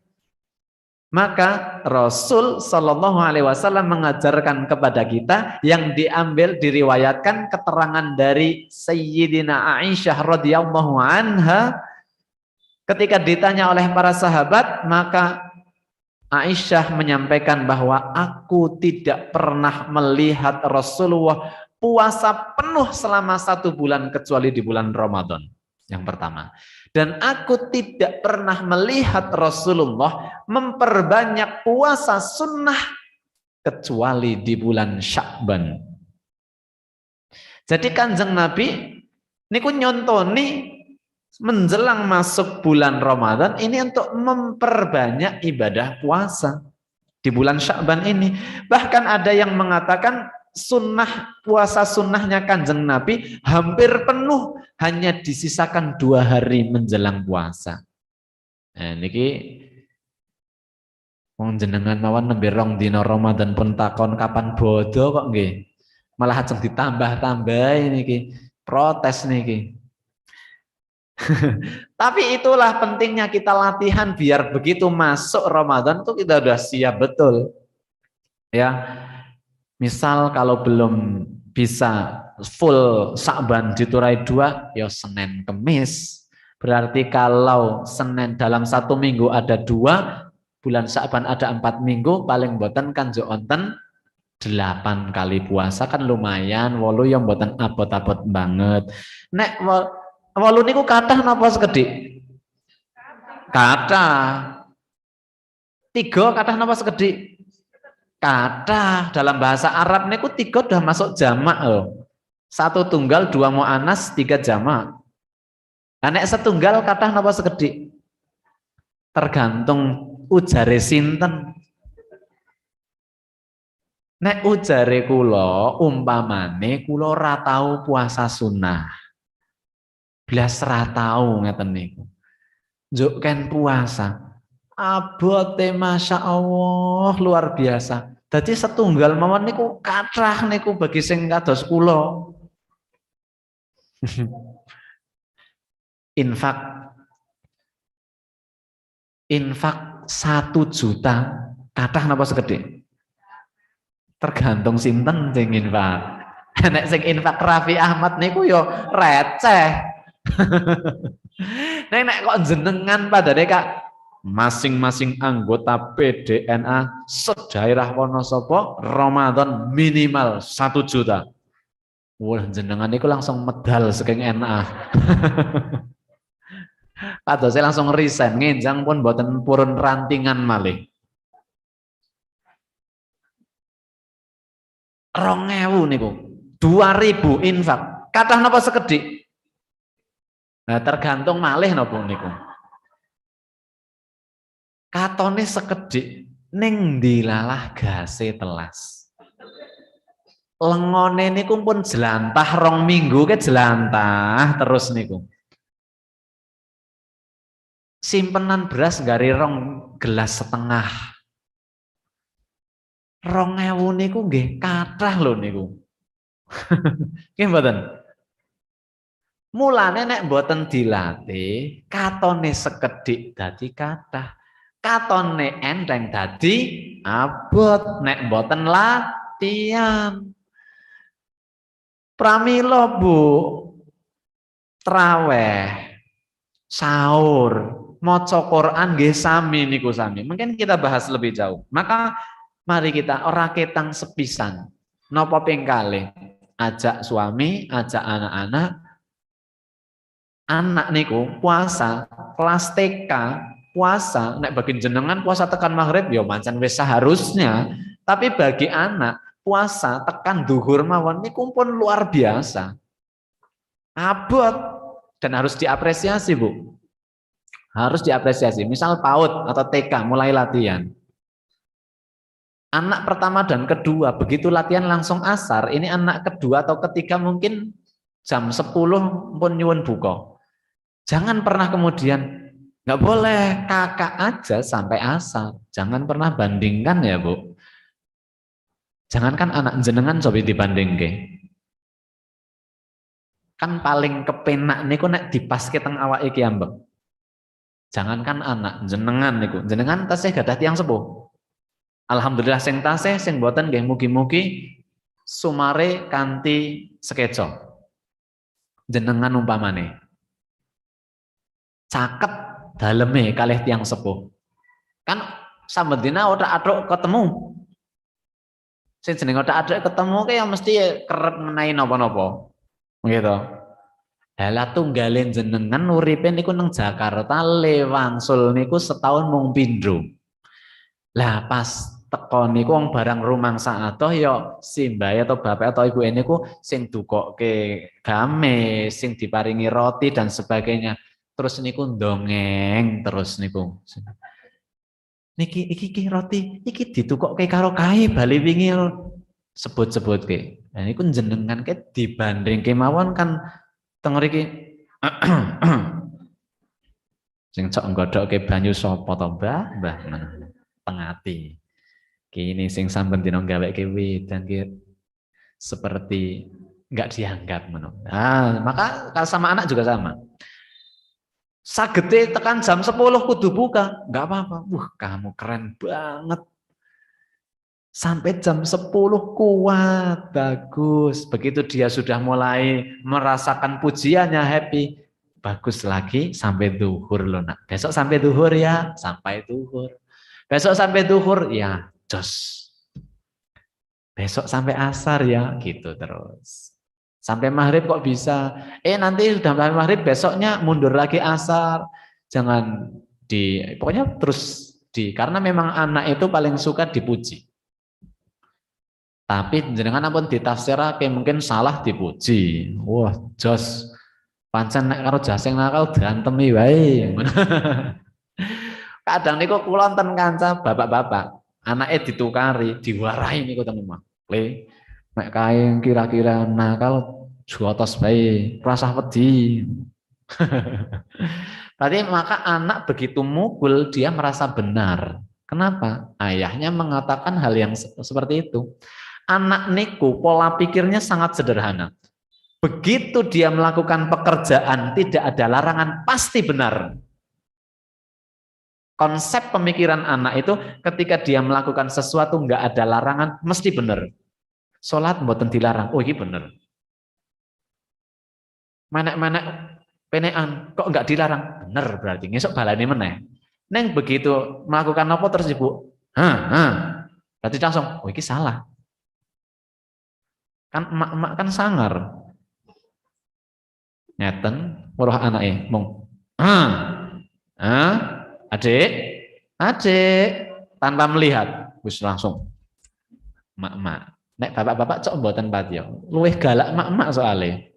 Maka Rasul Shallallahu Alaihi Wasallam mengajarkan kepada kita yang diambil diriwayatkan keterangan dari Sayyidina Aisyah radhiyallahu anha ketika ditanya oleh para sahabat, maka Aisyah menyampaikan bahwa aku tidak pernah melihat Rasulullah puasa penuh selama 1 bulan kecuali di bulan Ramadan. Yang pertama. Dan aku tidak pernah melihat Rasulullah memperbanyak puasa sunnah kecuali di bulan Sya'ban. Jadi Kanjeng Nabi niku nyontoni menjelang masuk bulan Ramadan ini untuk memperbanyak ibadah puasa di bulan Sya'ban ini. Bahkan ada yang mengatakan sunnah puasa sunnahnya Kanjeng Nabi hampir penuh, hanya disisakan 2 hari menjelang puasa. Nah niki wong jenengan mawon nembe rong dina Ramadan pun takon kapan bodo kok nggih. Malah ajeng ditambah-tambah niki. Protes niki. Tapi itulah pentingnya kita latihan biar begitu masuk Ramadan tuh kita udah siap betul. Ya. Misal kalau belum bisa full Sya'ban diturai 2, ya Senin Kemis. Berarti kalau Senin dalam 1 minggu ada 2, bulan Sya'ban ada 4 minggu, paling boten kan jo onten 8 kali puasa kan lumayan, 8 yang boten abot-abot banget. Nek 8 niku kathah napa sekedhik? Kathah. 3 kathah napa sekedhik? Kathah. Dalam bahasa Arab niku 3 udah masuk jamak loh. 1 tunggal, 2 mu'annas, 3 jamak. Nah, nek setunggal kathah napa sekedhik? Tergantung ujare sinten. Nek ujare kula umpamane kula ora tau puasa sunnah. blas ra tau ngeten niku. Njuk ken puasa. Abote Masya Allah luar biasa. Jadi setunggal mawon niku kathah niku bagi sing kados kula. Infak infak 1 juta kathah napa segede? Tergantung sinten sing infak. Nek sing infak Raffi Ahmad niku yo receh. Nek kok jenengan padane Kak masing-masing anggota PDNA sedaerah Wonosobo Ramadan minimal 1 juta. Wah jenengan niku langsung medal saking NA. Atau saya langsung resign ngenjang pun boten purun rantingan malih. 2000 niku 2000 infak kathah napa sekedhik. Nah tergantung malih napa niku. Katone sekedhik ning dilalah gase telas. Lengone niku pun jelantah 2 minggu ke jelantah terus niku. Simpenan beras gari 2 gelas setengah. 2000 niku nggih kathah lho niku. Nggih mboten. Mulane nek mboten dilatih, katone sekedhik dadi kathah. Katone enteng dadi abot nek mboten latihan. Pramila Bu, traweh, sahur, maca Quran nggih sami niku sami. Mungkin kita bahas lebih jauh. Maka mari kita ora ketang sepisan. Napa ping kalih? Ajak suami, ajak anak-anak. Anak niku puasa kelas TK, puasa nek bagi jenengan puasa tekan maghrib ya mancen wis seharusnya. Tapi bagi anak puasa tekan duhur mawon niku pun luar biasa. Abot dan harus diapresiasi, Bu. Harus diapresiasi. Misal PAUD atau TK mulai latihan. Anak pertama dan kedua begitu latihan langsung asar, ini anak kedua atau ketiga mungkin jam 10 pun nyuwun buka. Jangan pernah kemudian nggak boleh kakak aja sampai asar. Jangan pernah bandingkan ya, Bu. Jangankan anak jenengan coba dibandingke. Kan paling kepenak niku nek dipaske teng awake iki ambek. Jangankan anak jenengan niku, jenengan tasih gadah tiyang sepuh. Alhamdulillah sing tasih sing boten nggih mugi-mugi sumare kanthi sekeco. Jenengan umpamane caket daleme kalih tiyang sepuh. Kan sambendina otak-atuk ketemu. Sing jeneng otak-atuk ketemu ki ya mesti kerep ngenai napa-napa. Gitu. Lah tunggalin jenengan uripe niku nang Jakarta lewangsul niku setahun mung pindho. Lah pas teko niku wong barang rumangsa atoh ya simbahe atau bapak atau ibu niku sing dukoke game, sing diparingi roti dan sebagainya. Terus niku ndongeng terus niku. Niki iki roti iki ditukoke karo kae bali wingi sebut-sebutke. Nah niku jenengan ke dibandingke mawon kan teng mriki sing cok nggodhokke banyu sapa to Mbah? Mbah Pengati. Kini sing sampun dina gaweke wedan ki seperti enggak dianggap ngono. Nah, maka kalau sama anak juga sama. Sagete tekan jam 10 kudu buka, enggak apa-apa. Wah, kamu keren banget. Sampai jam 10 kuat, bagus. Begitu dia sudah mulai merasakan pujiannya happy, bagus lagi sampai duhur loh nak. Besok sampai duhur ya, sampai duhur. Besok sampai duhur ya, jos. Besok sampai asar ya, gitu terus. Sampai maghrib kok bisa. Nanti sudah sampai maghrib, besoknya mundur lagi asar. Jangan pokoknya terus karena memang anak itu paling suka dipuji. Tapi jenengan ampun ditafsirake mungkin salah dipuji. Wah, jos. Pancen nek karo jasing nakal diantemi wae. Kadang niku kula wonten kanca bapak-bapak, anake ditukari, diwarahi niku teng omah. Le, nek kae kira-kira nakal jotos bae, rasah wedi. Berarti maka anak begitu mukul dia merasa benar. Kenapa? Ayahnya mengatakan hal yang seperti itu. Anak niku pola pikirnya sangat sederhana. Begitu dia melakukan pekerjaan tidak ada larangan pasti benar. Konsep pemikiran anak itu ketika dia melakukan sesuatu nggak ada larangan mesti benar. Sholat mboten dilarang, oh ini benar. Menek-menek penean kok nggak dilarang, benar berarti ngesok balani meneh. Neng begitu melakukan apa terus ibu, berarti langsung, oh ini salah. Kan emak-emak kan sangar. Ngeten, muruh anaknya, mong, adik, tanpa melihat, wis langsung, emak-emak. Nek bapak-bapak cok mboten patio, luwih galak emak-emak soalnya.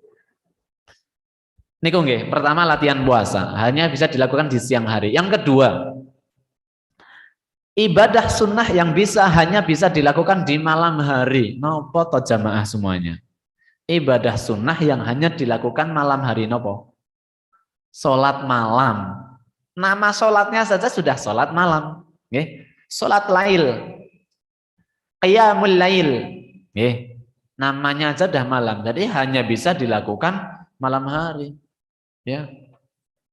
Niku nggih, pertama latihan puasa hanya bisa dilakukan di siang hari. Yang kedua, ibadah sunnah yang hanya bisa dilakukan di malam hari. Nopo to jamaah semuanya? Ibadah sunnah yang hanya dilakukan malam hari nopo? Sholat malam. Nama sholatnya saja sudah sholat malam. Nggih. Sholat lail. Qiyamul lail. Nggih. Namanya aja sudah malam. Jadi hanya bisa dilakukan malam hari. Ya,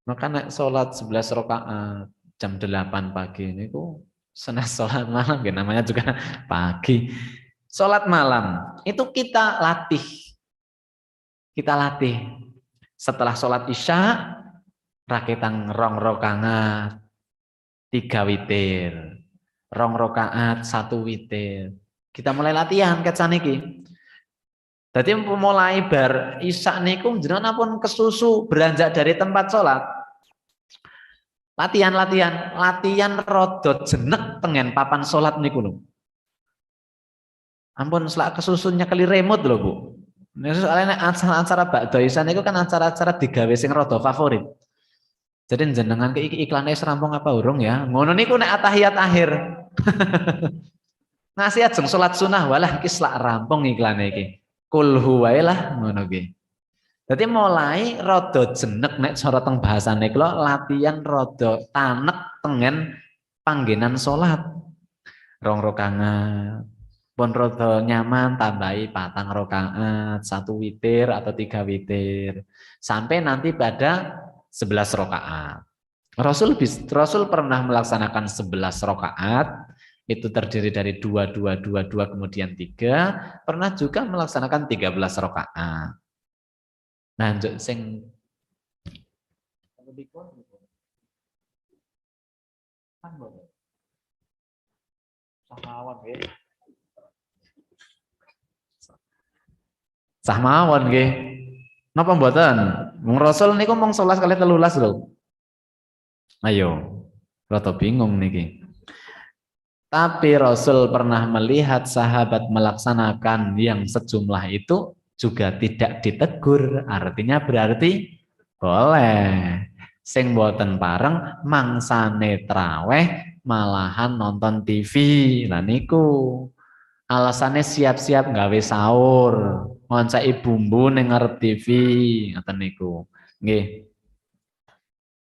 maka naik sholat 11 rakaat jam 8 pagi ini ku senang sholat malam, ya, namanya juga pagi. Sholat malam itu kita latih setelah sholat isya raketang rong rakaat 3 witir, rong rakaat 1 witir. Kita mulai latihan ket saniki. Jadi mulai bar isya niku jenengan pun kesusu beranjak dari tempat sholat. Latihan rodot jenek tengen papan sholat niku lho. Ampun selak kesusunya kali remote lho Bu. Soalnya acara bakda isya niku kan acara-acara digawe sing rada favorit. Jadi jenengan ke iklannya serampung apa urung ya? Ngono niku nek atahiyat akhir. Ngasih ajeng sholat sunah walah iki selak rampung iklannya iki. Kul huwae lah ngono ki. Dadi mulai rada jenek nek cara teng bahasane kula latihan rada tanek tengen panggenan salat. Rong rakaat. Pun rada nyaman tambahi 4 rakaat, 1 witir atau 3 witir. Sampai nanti pada 11 rakaat. Rasul pernah melaksanakan 11 rakaat. Itu terdiri dari 2, 2, 2, 2, kemudian 3, pernah juga melaksanakan 13 rakaat. Nah, sing sah mawon nggih. Napa mboten? Wong Rasul niku mung 11 kali 13 lho. Ayo, rada bingung niki. Tapi Rasul pernah melihat sahabat melaksanakan yang sejumlah itu juga tidak ditegur. Artinya berarti boleh. Sing boten pareng mangsane traweh malahan nonton TV. Lah niku alasannya siap-siap gawe sahur, ngoncaki bumbu ning ngarep TV, ngoten niku. Nggih.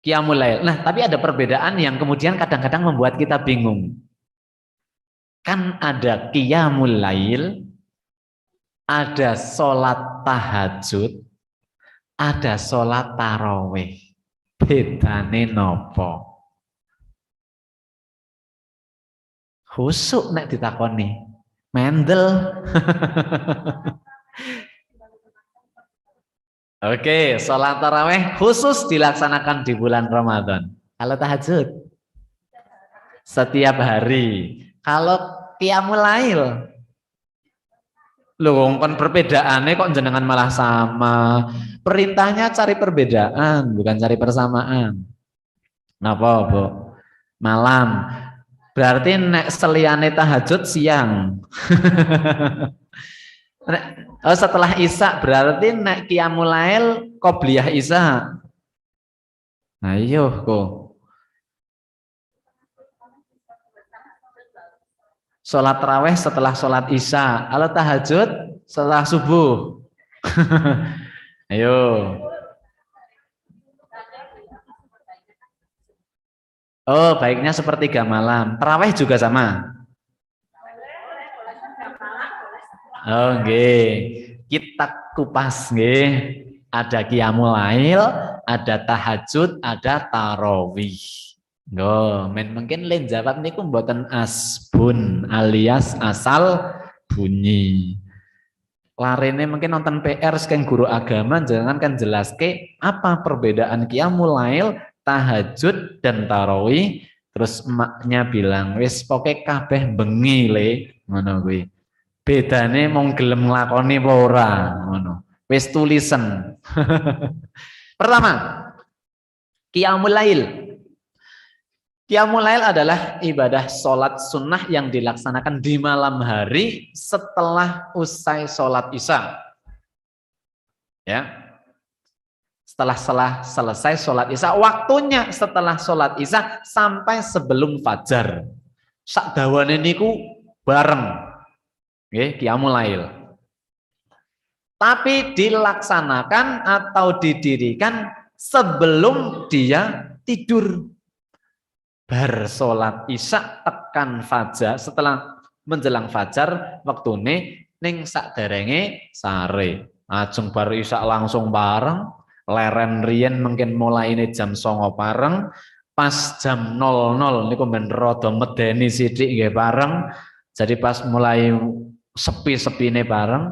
Qiyamul lail. Nah, tapi ada perbedaan yang kemudian kadang-kadang membuat kita bingung. Kan ada qiyamul lail, ada sholat tahajud, ada sholat tarawih. Bedane nopo? Khusuk nek ditakoni. Mendel. Oke, sholat tarawih khusus dilaksanakan di bulan Ramadan. Kalau tahajud setiap hari. Kalau qiyamul lail, loh kan perbedaannya kok jenengan malah sama. Perintahnya cari perbedaan, bukan cari persamaan. Napa, Bu? Malam. Berarti nek seliyane tahajud siang. Setelah isya berarti nek qiyamul lail qobliyah isya. Nah, iya kok. Sholat tarawih setelah sholat isya, kalau tahajud setelah subuh. Ayo. Oh, baiknya sepertiga malam. Tarawih juga sama. Oh, nggih. Kita kupas nggih. Ada qiyamul lail, ada tahajud, ada tarawih. Go, men mungkin len jawab niku mboten asbun alias asal bunyi. Larene mungkin nonton PR sekarang guru agama jangan kan jelas ke apa perbedaan qiyamul lail, tahajud dan tarawih. Terus emaknya bilang wis poke kabeh bengi le ngono kuwi. Bedane mong gelem nglakoni apa ora ngono. Wis tulisen. Pertama, qiyamul lail. Qiyamul lail adalah ibadah sholat sunnah yang dilaksanakan di malam hari setelah usai sholat isya. Ya, setelah selesai sholat isya, waktunya setelah sholat isya sampai sebelum fajar. Sak dawane niku bareng, qiyamul lail. Tapi dilaksanakan atau didirikan sebelum dia tidur. Bar sholat isya tekan fajar, setelah menjelang fajar waktune ning saderenge sare. Ajeng bar isya langsung bareng, leren riyen mungkin mulai ini jam 09.00 bareng, pas jam 00 niku men rada medeni sithik nggih bareng. Jadi pas mulai sepi-sepine bareng,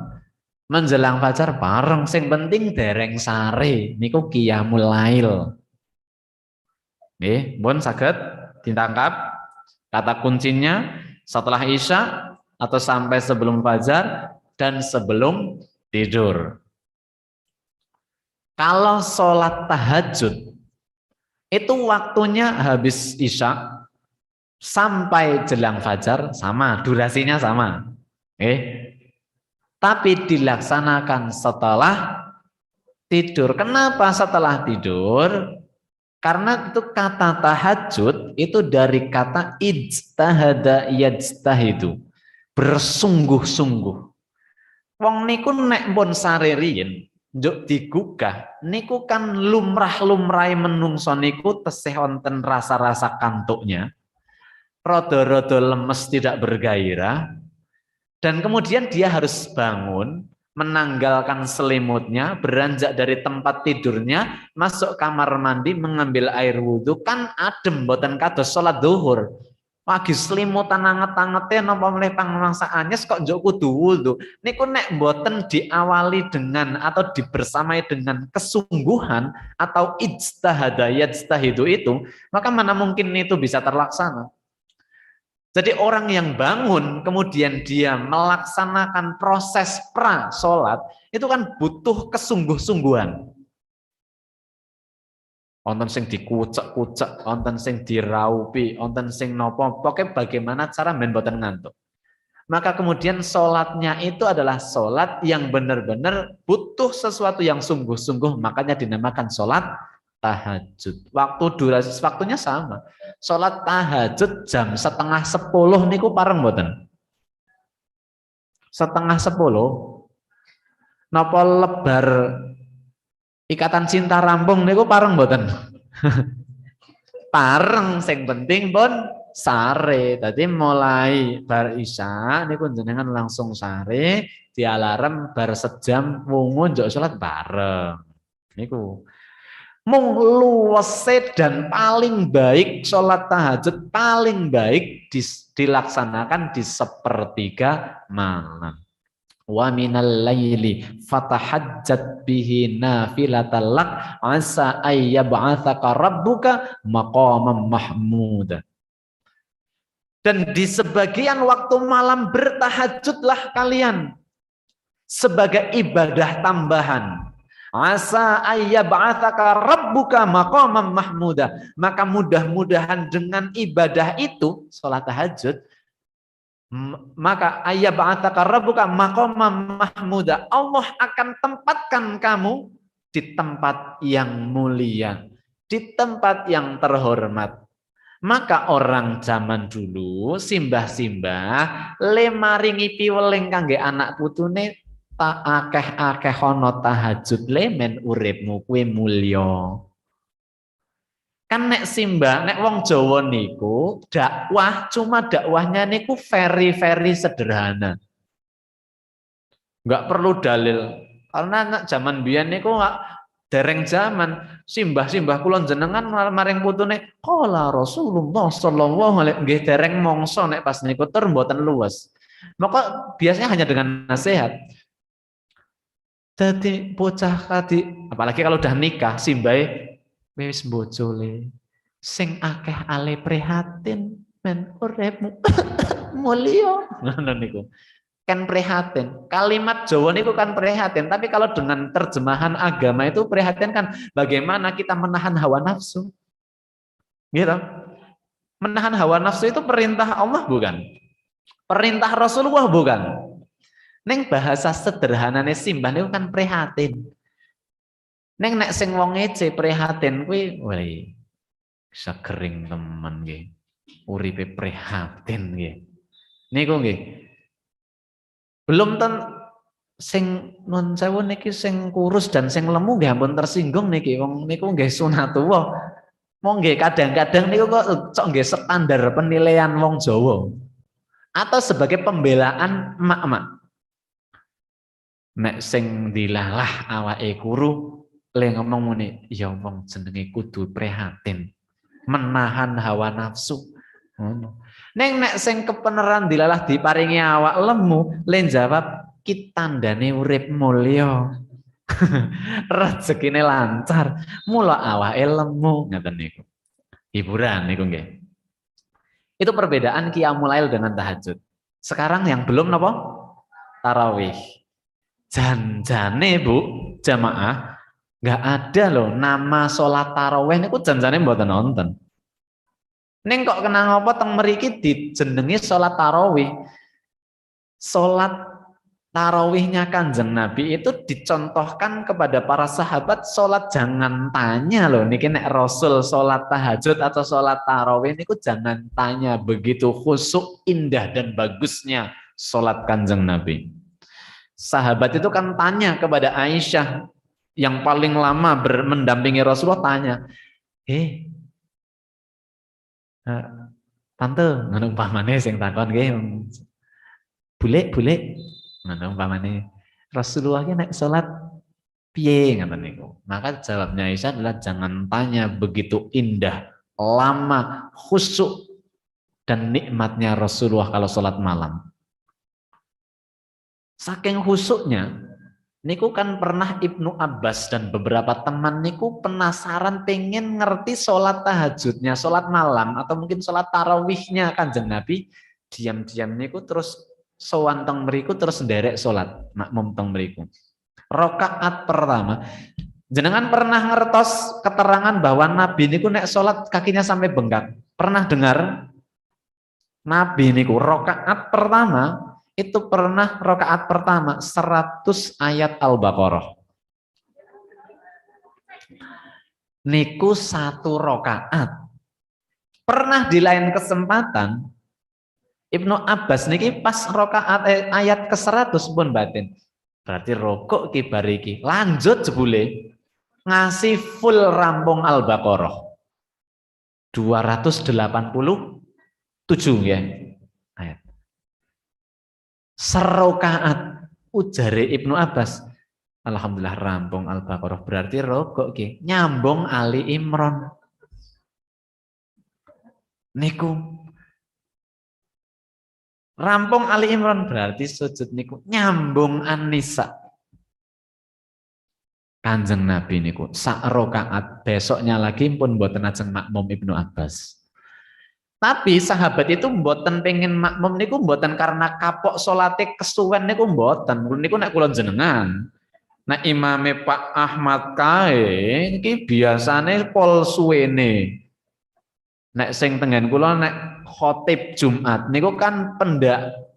menjelang fajar bareng, sing penting dereng sare niku qiyamul lail. Nggih, pun saged ditangkap kata kuncinya setelah isya atau sampai sebelum fajar dan sebelum tidur. Kalau sholat tahajud itu waktunya habis isya sampai jelang fajar sama, durasinya sama. Tapi dilaksanakan setelah tidur. Kenapa setelah tidur? Karena itu kata tahajud itu dari kata ijtahada yajtahidu, bersungguh-sungguh. Wong niku nek pun sare riyin njuk digugah niku kan lumrah-lumrahe menungso niku tesih wonten rasa-rasa kantuknya, rada-rada lemes tidak bergairah, dan kemudian dia harus bangun, menanggalkan selimutnya, beranjak dari tempat tidurnya, masuk kamar mandi, mengambil air wudhu, kan adem boten kados salat zuhur. Pagi selimutan anget-angete napa meneh pangmangsa anyes kok njuk kudu wudhu. Niku nek boten diawali dengan atau dibersamai dengan kesungguhan atau ijtihada yajtahidu itu, maka mana mungkin itu bisa terlaksana. Jadi orang yang bangun kemudian dia melaksanakan proses pra sholat itu kan butuh kesungguh-sungguhan. Wonten sing dikucek-kucek, wonten sing diraupi, wonten sing nopo, pokoknya bagaimana cara men boten ngantuk. Maka kemudian sholatnya itu adalah sholat yang benar-benar butuh sesuatu yang sungguh-sungguh, makanya dinamakan sholat tahajud. Waktunya sama. Sholat tahajud jam 9:30 niku pareng mboten? 9:30. Napa lebar ikatan cinta rampung niku pareng mboten? Pareng, sing penting pun sare. Tadi mulai bar isya niku jenengan langsung sare, dialarm bar sejam wungu njok salat bareng. Niku mung luwese dan paling baik sholat tahajud paling baik dilaksanakan di sepertiga malam. Wa minal laili fatahajjat bihi nafilatan lak asa ayyab'atsaka rabbuka maqaman mahmuda. Dan di sebagian waktu malam bertahajudlah kalian sebagai ibadah tambahan. Asa ayyab'atsaka rabbuka maqaman mahmuda. Maka mudah-mudahan dengan ibadah itu, sholat tahajud, maka ayyab'atsaka rabbuka maqaman mahmuda. Allah akan tempatkan kamu di tempat yang mulia, di tempat yang terhormat. Maka orang zaman dulu simbah-simbah lemaringi piweling kangge anak putune tak akeh-akeh ana tahajud lemen uripmu kuwi mulya. Kan nek simbah, nek wong Jawa niku dakwah cuma dakwahnya niku very sederhana. Enggak perlu dalil. Karena anak zaman biyen niku dereng zaman simbah-simbah kula jenengan maring putune qala Rasulullah sallallahu alaihi nggih dereng mongso nek pas niku tur mboten luwes. Maka biasanya hanya dengan nasihat. Jadi bocah tadi, apalagi kalau udah nikah, simbahe wis bojole sing akeh ale prihatin men uripmu mulya. Ngono niku. Kan prihatin. Kalimat Jawa niku kan prihatin, tapi kalau dengan terjemahan agama itu prihatin kan bagaimana kita menahan hawa nafsu. Gitu. Menahan hawa nafsu itu perintah Allah bukan? Perintah Rasulullah bukan? Neng bahasa sederhanane simbah niku kan prihatin. Neng nek sing wong ece prihatin kuwi, woi, bisa kering temen nggih. Uripe prihatin nggih. Niku nggih. Belum sing nun sewu niki sing kurus dan sing lemu nggih ampun tersinggung niki wong niku nggih sunatullah. Mau nggih kadang-kadang niku kok cok nggih standar penilaian wong Jawa. Atau sebagai pembelaan emak-emak. Nek sing dilalah awake kuru le ngomong muni ya wong jenenge kudu prihatin menahan hawa nafsu ngono. Neng nek sing kepeneran dilalah diparingi awak lemu le jawab ki tandane urip mulya. Rezekine lancar mula awake lemu ngoten niku. Hiburan niku nggih. Itu perbedaan qiyamul lail dengan tahajud. Sekarang yang belum napa? Tarawih. Janjane Bu, jamaah, nggak ada loh nama sholat tarawih niku janjane mboten nonton. Ning kok kenang apa teng mriki dijenengi sholat tarawih. Sholat tarawihnya Kanjeng Nabi itu dicontohkan kepada para sahabat sholat jangan tanya loh. Niki nek Rasul sholat tahajud atau sholat tarawih niku jangan tanya, begitu khusyuk, indah dan bagusnya sholat Kanjeng Nabi. Sahabat itu kan tanya kepada Aisyah yang paling lama mendampingi Rasulullah, tanya, tante, ngono umpamane sing takon nggih, bule, ngono umpamane Rasulullah ki nek salat piye ngoten niku. Maka jawabnya Aisyah adalah jangan tanya, begitu indah, lama, khusyuk dan nikmatnya Rasulullah kalau salat malam. Saking khusyuknya, niku kan pernah Ibnu Abbas dan beberapa teman niku penasaran pengen ngerti sholat tahajudnya, sholat malam atau mungkin sholat tarawihnya Kanjeng Nabi. Diam-diam niku terus sowan teng mriku terus nderek sholat makmum teng mriku. Rakaat pertama, jenengan pernah ngertos keterangan bahwa Nabi niku nek sholat kakinya sampai bengkak? Pernah dengar? Nabi niku rakaat pertama itu pernah rakaat pertama 100 ayat Al-Baqarah. Niku satu rakaat. Pernah di lain kesempatan Ibnu Abbas niki pas rakaat ayat ke-100 pun batin. Berarti rokok ki bariki. Lanjut jebule ngasih full rampung Al-Baqarah. 287 ya ayat. Serokaat ujare Ibnu Abbas, alhamdulillah rampung Al-Baqarah, berarti rokok ki nyambung Ali Imran niku rampung Ali Imran, berarti sujud niku nyambung An-Nisa. Kanjeng Nabi niku sak rokaat, besoknya lagi pun mboten ajeng makmum Ibnu Abbas. Tapi sahabat itu mboten pengen makmum niku mboten karena kapok salate kesuwen niku mboten. Niku nek kula jenengan. Nek imame Pak Ahmad kae iki biasane pol suwene. Nek sing tengen kula nek khotib Jumat niku kan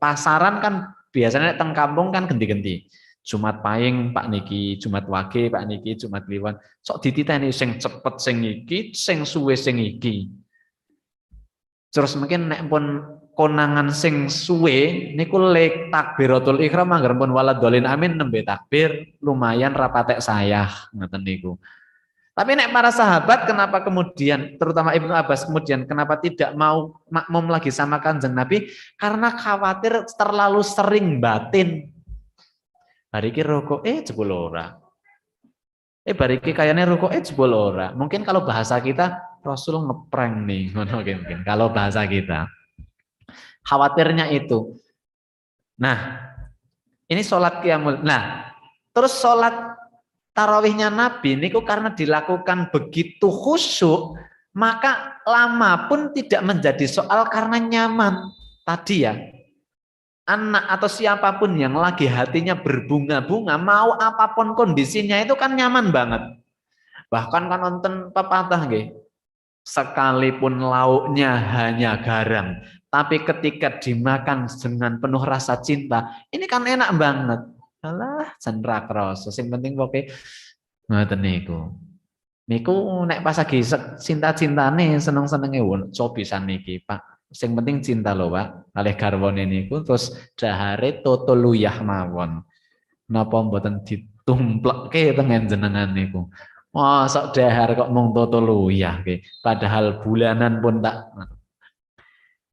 pasaran kan biasanya nek teng kampung kan genti-genti. Jumat Pahing Pak niki, Jumat Wage Pak niki, Jumat Kliwon. Sok dititeni sing cepet sing iki, sing suwe sing iki. Terus mungkin nek pun konangan sing suwe niku lek takbiratul ihram anggar pun waladolin amin nembe takbir lumayan rapatek sayah ngoten niku. Tapi nek para sahabat kenapa kemudian, terutama Ibnu Abbas kemudian kenapa tidak mau makmum lagi sama Kanjeng Nabi? Karena khawatir terlalu sering batin. Bariki rokok jebul ora. Bariki kayaknya rokok jebul ora. Mungkin kalau bahasa kita Rasul ngeprank nih, mungkin kalau bahasa kita. Khawatirnya itu. Nah, ini sholat qiyamul. Nah, terus sholat tarawihnya Nabi niku karena dilakukan begitu khusyuk, maka lama pun tidak menjadi soal karena nyaman. Tadi ya, anak atau siapapun yang lagi hatinya berbunga-bunga, mau apapun kondisinya itu kan nyaman banget. Bahkan kan nonton pepatah nggih, sekalipun lauknya hanya garam, tapi ketika dimakan dengan penuh rasa cinta, ini kan enak banget. Alah, cenrak rasa. Sing penting pokoke ngoten niku. Niku nek pas lagi cinta-cintane seneng-senenge cobisan niki, Pak. Sing penting cinta lho, Pak. Kalih garwane niku terus dahare toto luyah mawon. Napa mboten ditumplekke tengen jenengan niku. Mosok dahar kok mung toto luyah nggih. Padahal bulanan pun tak.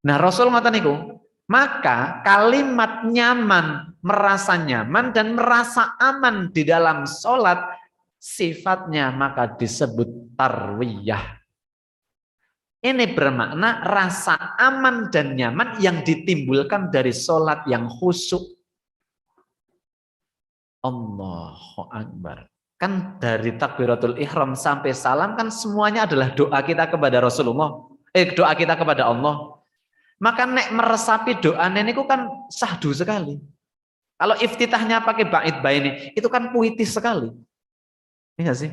Nah, Rasul ngoten niku. Maka kalimat nyaman, merasa nyaman dan merasa aman di dalam sholat, sifatnya maka disebut tarwiyah. Ini bermakna rasa aman dan nyaman yang ditimbulkan dari sholat yang khusyuk. Allahu Akbar. Kan dari takbiratul ihram sampai salam kan semuanya adalah doa kita kepada Rasulullah. Doa kita kepada Allah. Maka nek meresapi doa niku kan sahdu sekali. Kalau iftitahnya pakai bait baini, itu kan puitis sekali. Iya sih?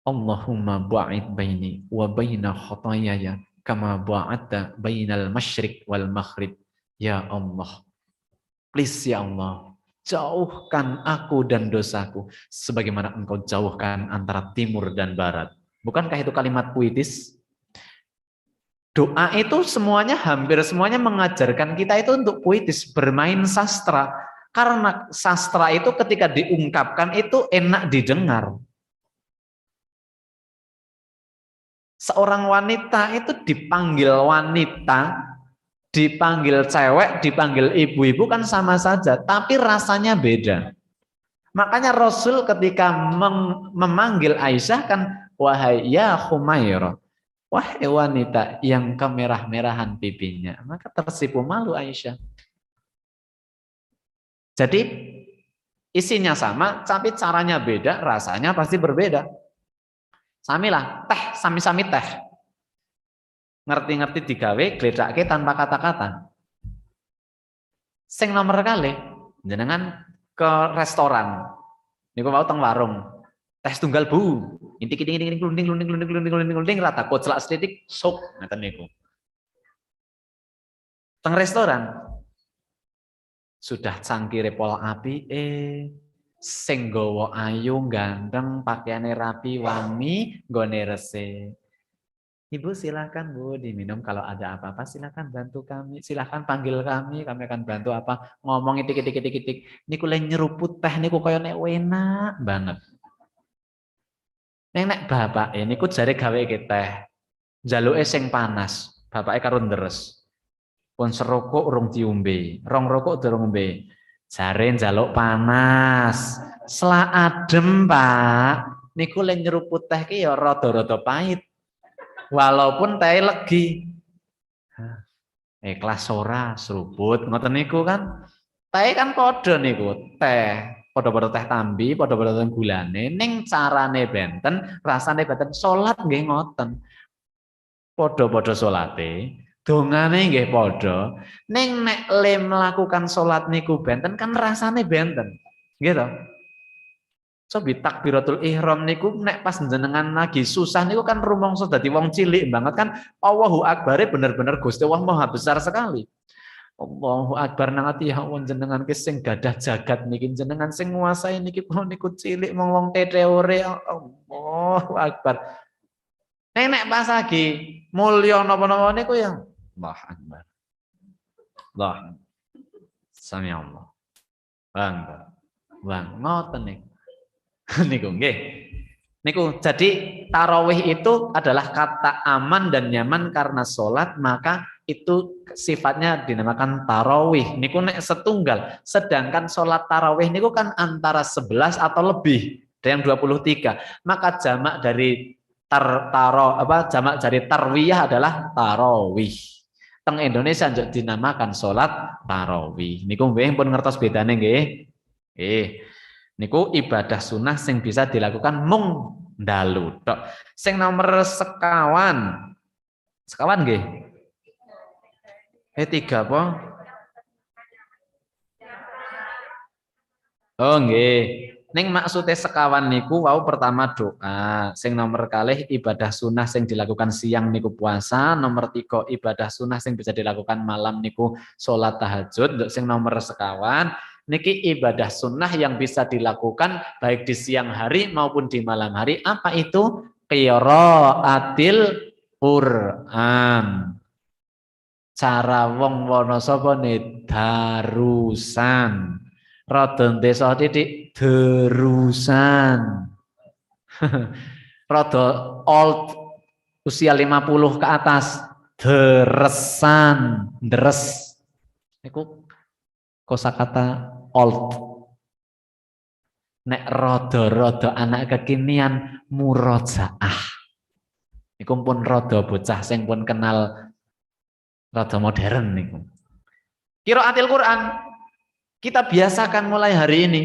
Allahumma ba'id baini wa baina khotoyaya kama ba'adta bainal masyriq wal maghrib. Ya Allah, please ya Allah, jauhkan aku dan dosaku sebagaimana engkau jauhkan antara timur dan barat. Bukankah itu kalimat puitis? Doa itu semuanya, hampir semuanya mengajarkan kita itu untuk puitis, bermain sastra. Karena sastra itu ketika diungkapkan itu enak didengar. Seorang wanita itu dipanggil wanita, dipanggil cewek, dipanggil ibu-ibu kan sama saja, tapi rasanya beda. Makanya Rasul ketika memanggil Aisyah kan, wahai ya Khumairah, wahai wanita yang kemerah-merahan pipinya, maka tersipu malu Aisyah. Jadi isinya sama, tapi caranya beda, rasanya pasti berbeda. Samilah, teh, sami-sami teh. Ngerti-ngerti digawe, gledake tanpa kata-kata. Sing nomor kali, jenengan ke restoran, niku mau teng warung, teh tunggal bu, intik-intik glunding rata koclak setitik sok ngeten niku. Teng restoran sudah cangkire pol api sing nggawa ayu ganteng pakaiane rapi wangi nggone resik. Ibu silakan Bu diminum, kalau ada apa-apa silakan bantu kami, silakan panggil kami akan bantu apa, ngomong itik. Niku le nyeruput teh niku kaya nek enak banget. Nek bapak niku jare gawe ke teh. Njaluke sing panas, bapake karo ndres. Pun serokok urung diombe, rong rokok durung ngombe. Jare njaluk panas. Sela adem, Pak. Niku le nyeruput teh ki ya rada-rada pahit. Walaupun teh legi. Kelas ora seruput ngoten niku kan. Teh kan padha niku, teh padha-padha teh tambi, padha-padha gulane, ning carane benten, rasane benten, salat nggih ngoten. Padha-padha salate, dongane nggih padha. Ning nek le melakukan salat niku benten kan rasane benten. Gitu. Sobi takbiratul ihram niku nek pas jenengan lagi susah niku kan rumangsa dadi wong cilik banget kan, Allahu Akbar bener-bener Gusti Allah Maha besar sekali. Allahu Akbar nang ati ya Allah jenengan ki sing gadah jagat niki, jenengan sing nguasai niki kula niku cilik mong wong teteore. Allahu Akbar. Nek pas lagi mulya napa-napa niku ya Allahu Akbar. Allah. Sami Allah. Bang. Bang ngoten niku. Niku nggih. Niku, jadi tarawih itu adalah kata aman dan nyaman karena sholat, maka itu sifatnya dinamakan tarawih. Niku nek setunggal, sedangkan sholat tarawih niku kan antara 11 atau lebih, ada yang 23. Maka jamak dari jamak dari tarwiyah adalah tarawih. Teng Indonesia juga dinamakan sholat tarawih. Niku nggih pun ngertos bedane nggih. Niku ibadah sunnah sing bisa dilakukan mung dalu tok. Sing nomor sekawan. Sekawan nggih. Tiga apa? Oh nggih. Ning maksudnya sekawan niku wau pertama doa. Sing nomor kalih ibadah sunnah sing dilakukan siang niku puasa. Nomor 3 ibadah sunnah sing bisa dilakukan malam niku sholat tahajud. Sing nomor sekawan niki ibadah sunnah yang bisa dilakukan baik di siang hari maupun di malam hari. Apa itu? Qiraatil Quran. Cara wong Wonosobo darusan. Rodon desa titik derusan. Rodo old usia 50 ke atas deresan, deres. Iku kosakata old. Nek rodo anak kekinian murojaah. Iku pun rodo bocah sing pun kenal rodo modern niku. Qiraatil Quran kita biasakan mulai hari ini.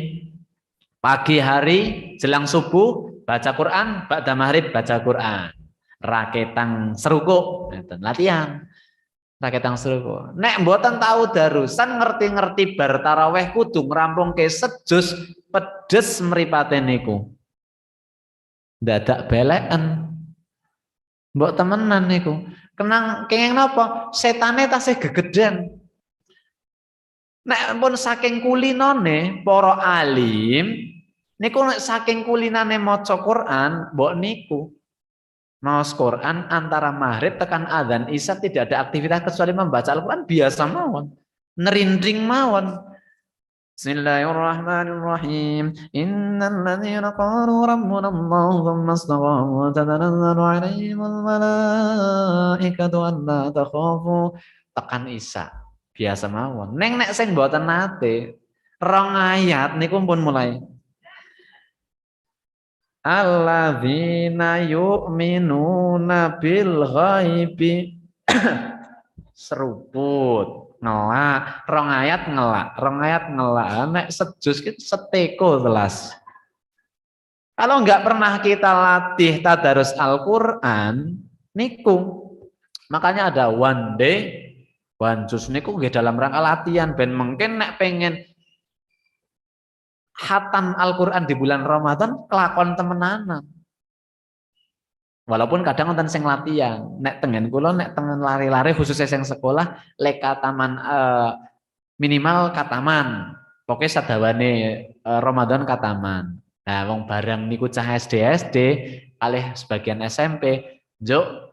Pagi hari jelang subuh baca Quran, ba'da maghrib baca Quran. Raketang serukuk, latihan. Raketang serukuk. Nek mboten tahu darusan ngerti-ngerti bar taraweh kudu ngrampungke sejus pedes mripate niku. Dadak beleken. Mbok temenan niku. Kenang kenging napa? Setane tasih gegeden. Nek pun saking kulinane para alim niku nek saking kulinane maca Quran mbok niku maos Quran antara maghrib tekan adzan isya tidak ada aktivitas kecuali membaca Al-Quran biasa mawon nerindring mawon. Bismillahirrahmanirrahim. Innal ladzina qalu rabbuna Allah tsumma istaqamu tatanazzalu 'alaihimul malaikatu alla takhafu tekan isya biasa mawon. Neng nek sing mboten nate rong ayat niku pun mulai alladzina yu'minuna bil ghaibi seruput ngelak rong ayat ngelak nek sejus ki seteko telas. Kalau enggak pernah kita latih tadarus Al-Qur'an niku makanya ada one day Wanjus niku nggih dalam rangka latihan ben mungkin nek pengen khatam Al-Qur'an di bulan Ramadan kelakon temenanan. Walaupun kadang wonten sing latihan, nek tengen kula nek tengen lari-lari khususnya sing sekolah lek kataman minimal kataman. Pokoknya sadawane Ramadan kataman. Nah, wong barang niku cah SD kalih sebagian SMP, njuk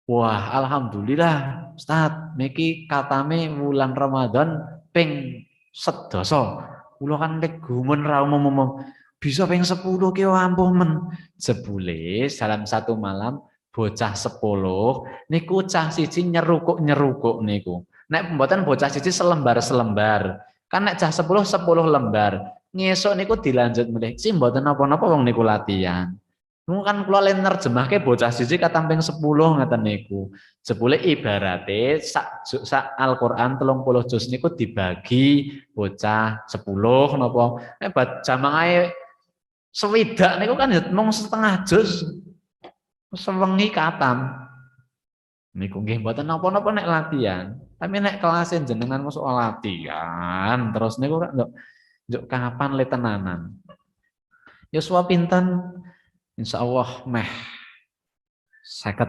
wah, alhamdulillah, Ustaz, niki katame wulan Ramadan ping sedoso. Kula kan lek gumun ra umum bisa ping 10 ki ampuh men. Jebule dalam satu malam bocah 10 niku cah siji nyerukuk niku. Nek mboten bocah siji selembar. Kan nek cah 10 lembar. Ngesuk niku dilanjut meneh. Si mboten napa-napa wong niku latihan. Kan kula len nerjemahke bocah siji katamping 10 ngaten niku. Jebule ibarate sak Al-Qur'an 30 juz niku dibagi bocah 10 napa. Jamaah sewidak niku kan mung setengah juz. Sewengi katam. Niku nggih mboten napa-napa nek latihan. Tapi nek kelas jenengan mosok latihan terus niku kan njuk kapan le tenanan. Yuswa pinten? Insya Allah meh 50.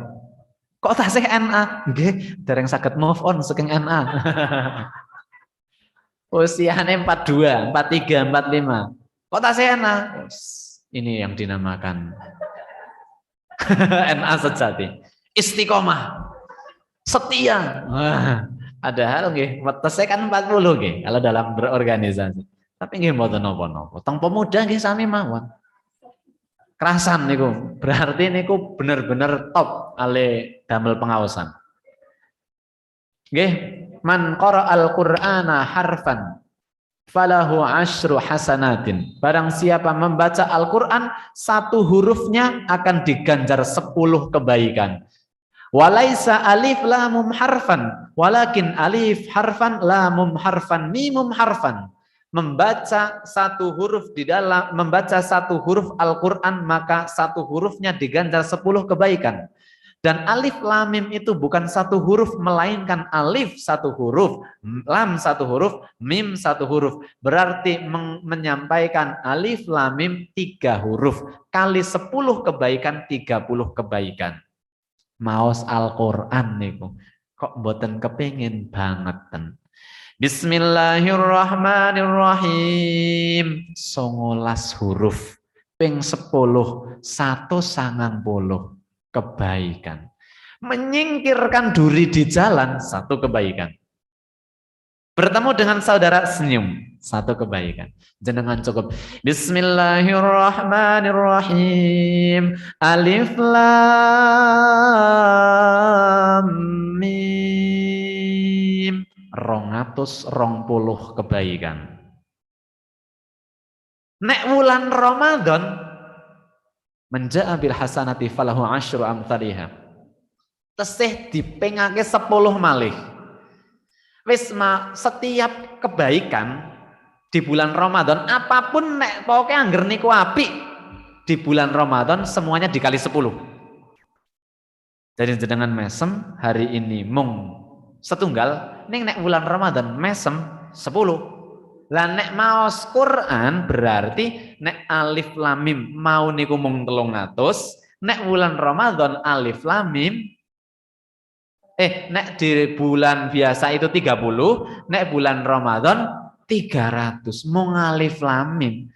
Kok tasih NA? Nggih, dereng saged move on saking NA. Usiane 42, 43, 45. Kok tasih NA? Ini yang dinamakan NA sejati. Istiqomah. Setia. Padahal nggih, wetese kan 40 nggih kalau dalam berorganisasi. Tapi nggih mboten napa-napa. Teng pemuda nggih sami mawon. kerasan niku. Berarti niku bener-bener top ale damel pengawasan. Nggih, man qara'al Qur'ana harfan falahu asyru hasanatin. Barang siapa membaca Al-Qur'an satu hurufnya akan diganjar 10 kebaikan. Walaisa alif lamum harfan, walakin alif harfan lamum harfan mimum harfan. Membaca satu huruf Al-Qur'an maka satu hurufnya diganjar 10 kebaikan. Dan alif lam mim itu bukan satu huruf, melainkan alif satu huruf, lam satu huruf, mim satu huruf. Berarti menyampaikan alif lam mim 3 huruf kali 10 kebaikan 30 kebaikan. Maos Al-Qur'an niku kok mboten kepengin banget ten. Bismillahirrahmanirrahim. 19 huruf ping 10 190 kebaikan. Menyingkirkan duri di jalan 1 kebaikan. Bertemu dengan saudara senyum 1 kebaikan. Jenengan cukup Bismillahirrahmanirrahim. Alif lam mim. 220 kebaikan. Nek wulan Ramadan menja'a bil hasanati falahu asyru amthaliha. Tesih dipengake 10 malih. Wis setiap kebaikan di bulan Ramadan apapun nek pokoke angger niku apik di bulan Ramadan semuanya dikali 10. Jadi jenengan mesem hari ini mung setunggal ning nek bulan Ramadan mesem 10. Lah nek maos Quran berarti nek alif lam mim mau niku mung 300, nek bulan Ramadan alif lam mim nek di bulan biasa itu 30, nek bulan Ramadan 300 mung alif lam mim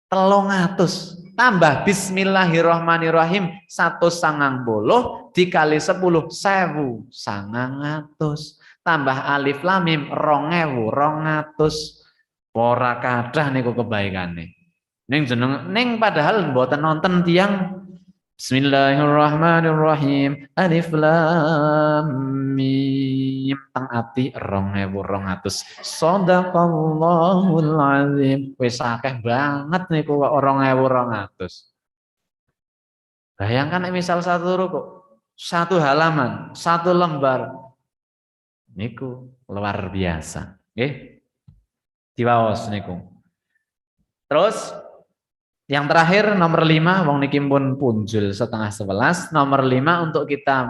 300 tambah bismillahirrahmanirrahim 190 dikali 10 1900 tambah alif lam mim 2200 ora kathah niku kebaikane. Ning padahal mboten nonton tiyang Bismillahirrahmanirrahim. Alif lam mim teng ati 2200. Shadaqallahul azim. Wis akeh banget niku 2200. Bayangkan misal satu halaman, 1 lembar. Niku luar biasa, nggih. Diwaos niku. Terus yang terakhir nomor 5, wong niki pun punjul 10:30. Nomor 5 untuk kita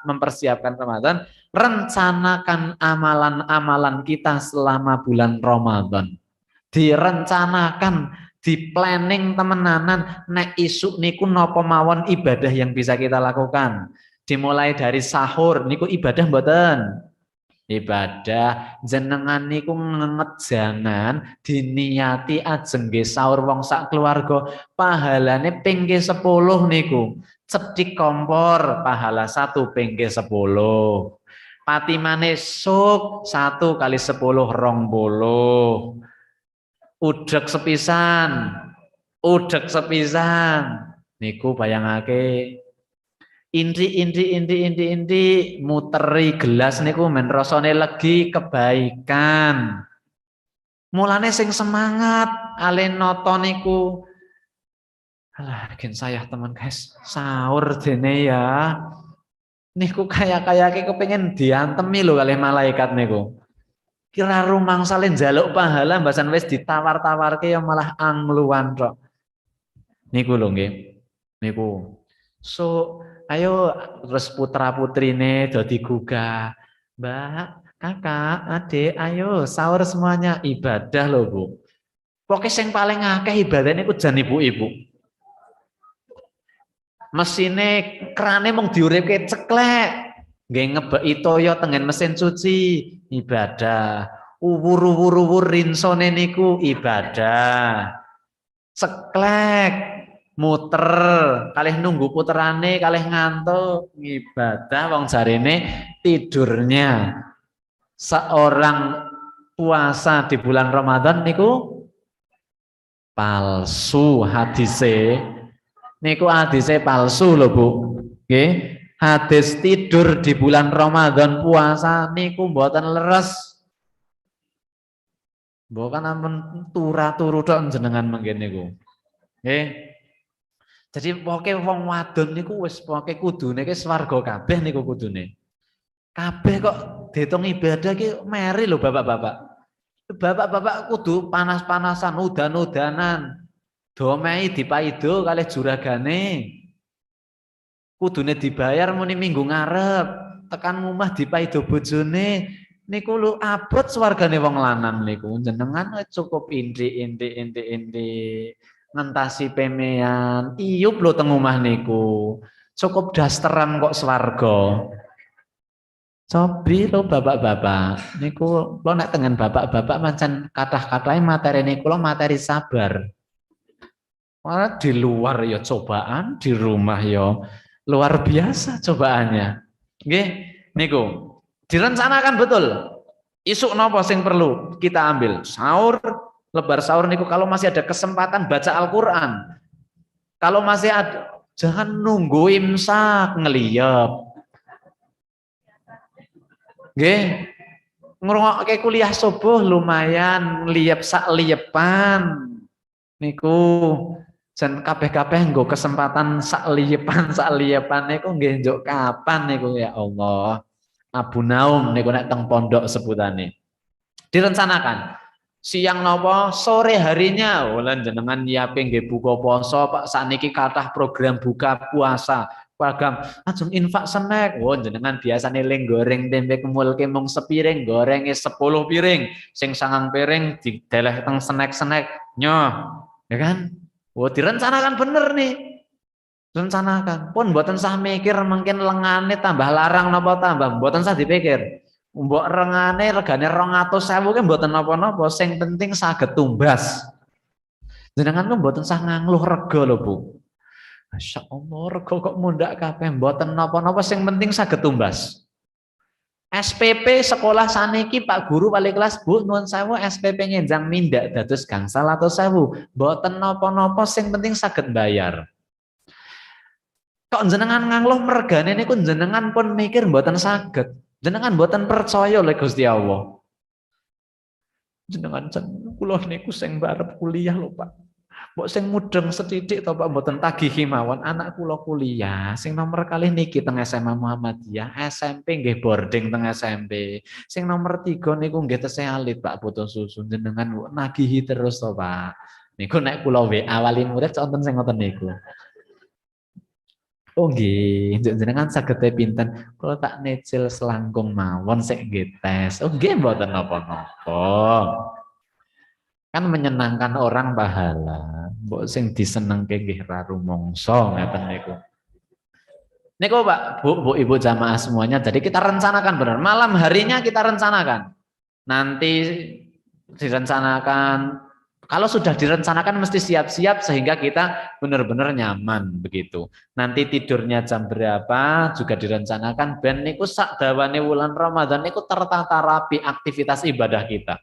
mempersiapkan Ramadan, rencanakan amalan-amalan kita selama bulan Ramadan. Direncanakan, di planning temenanan nek isuk niku napa mawon ibadah yang bisa kita lakukan. Dimulai dari sahur niku ibadah mboten? Ibadah. Jenengan niku ngenget jangan diniati ajeng nggih sahur wong sak keluarga, pahalane ping 10 niku. Cedik kompor pahala 1 ping 10. Patimane suk 1 kali 10 20. Udeg sepisan niku bayangake Inti muteri gelas niku men rasane legi kebaikan. Mulane sing semangat ale noto niku. Alah, gen saya teman guys, sahur dene ya. Niku kaya-kayake kepengin diantemi lho kalih malaikat niku. Kira rumangsale njaluk pahala mbasan wis ditawar-tawarke ya malah angluan tok. Niku lho nggih. Niku. So ayo terus putra-putrine do digugah. Mbak, kakak, adik, ayo sahur semuanya ibadah loh Bu. Pokoknya yang paling akeh ibadah niku jan ibu-ibu. Mesine krane mung diuripke ceklek. Nggih ngebeki toya tengen mesin cuci ibadah. Uwur-uwur rinsone niku ibadah. Ceklek muter kalih nunggu puterane kalih ngantuk ibadah wong jarene tidurnya. Seorang puasa di bulan Ramadan niku palsu hadise. Niku hadise palsu lho Bu. Nggih. Hadis tidur di bulan Ramadan puasa niku mboten leres. Bukan ampun turu tok jenengan mangken niku. Nggih. Jadi pokoke wong wadon niku wis pokoke kudune ki swarga kabeh niku kudune. Kabeh kok diitung ibadah ki meri lho bapak-bapak. Bapak-bapak kudu panas-panasan, udan-udanan. Domei dipaido kalih juragane. Kudune dibayar muni minggu ngarep, tekan omah dipaido bojone. Niku lho abot swargane wong lanang niku. Jenengan cukup inti ngentasi pemean. Iyup lho teng omah niku. Cukup dasteran kok swarga. Cobi lo bapak-bapak. Niku lo nek tengen bapak-bapak macan kathah-kathahe materi niku lo materi sabar. Malah di luar ya cobaan, di rumah ya luar biasa cobaannya. Nggih, niku direncanakan betul. Isuk napa sing perlu kita ambil? Sahur, lebar sahur niku kalau masih ada kesempatan baca Al-Qur'an. Kalau masih ada, jangan nunggu imsak ngeliyep. Nggih. Ngrungokke kuliah subuh lumayan ngliyep sak liyepan. Niku jan kabeh-kabeh nggo kesempatan sak liyepan niku nggih njuk kapan niku ya Allah. Abu Naum niku nek teng pondok sebutane. Direncanakan. Siang napa sore harinya lan jenengan nyiapin nggih buka poso Pak sakniki kathah program buka puasa. Pagam ajeng infak snack. Oh jenengan biasane ling goreng tempe kemulke mung sepiring, gorenge 10 piring. Sing 9 piring dideleh teng snack-snack. Nyoh. Ya kan? Oh direncanakan bener nih. Rencanakan. Pun mboten sah mikir mungkin lengane tambah larang napa tambah. Mboten sah dipikir. Mbok rengane regane 200.000 ki mboten napa-napa, sing penting saged tumbas. Jenengan mboten sah ngangluh rega lho, Bu. Masya Allah, rega kok mundhak kabeh mboten napa-napa, sing penting saged tumbas. SPP sekolah saniki Pak Guru wali kelas Bu nuwun sewu SPP nyenjang mindak dados gangsal atau 1000. Mboten napa-napa sing penting saged bayar. Kok jenengan ngangluh mergane niku jenengan pun mikir mboten saged. Jenengan mboten percaya oleh Gusti Allah. Jenengan kula niku sing barep kuliah lho Pak. Mbok sing mudeng setitik to Pak mboten tagihi mawon anak kula kuliah. Sing nomor kalih niki teng SMA Muhammadiyah, SMP nggih boarding teng SMP. Sing nomor 3 niku nggih tesih alit Pak putus susu. Jenengan nagihi terus to Pak. Niku nek kula WA wali murid wonten sing ngoten niku. Oh nggih, jenengan saged pinten? Kula tak necil selangkung mawon sik nggih tes. Oh nggih mboten napa-napa. Kan menyenangkan orang pahala. Mbok sing disenengke nggih ra rumangsa ngeten niku. Niku Pak, Bu, Ibu jamaah semuanya. Jadi kita rencanakan benar. Malam harinya kita rencanakan. Nanti direncanakan. Kalau sudah direncanakan mesti siap-siap sehingga kita benar-benar nyaman begitu. Nanti tidurnya jam berapa juga direncanakan. Ben niku sak dawane wulan Ramadan niku tertata rapi aktivitas ibadah kita.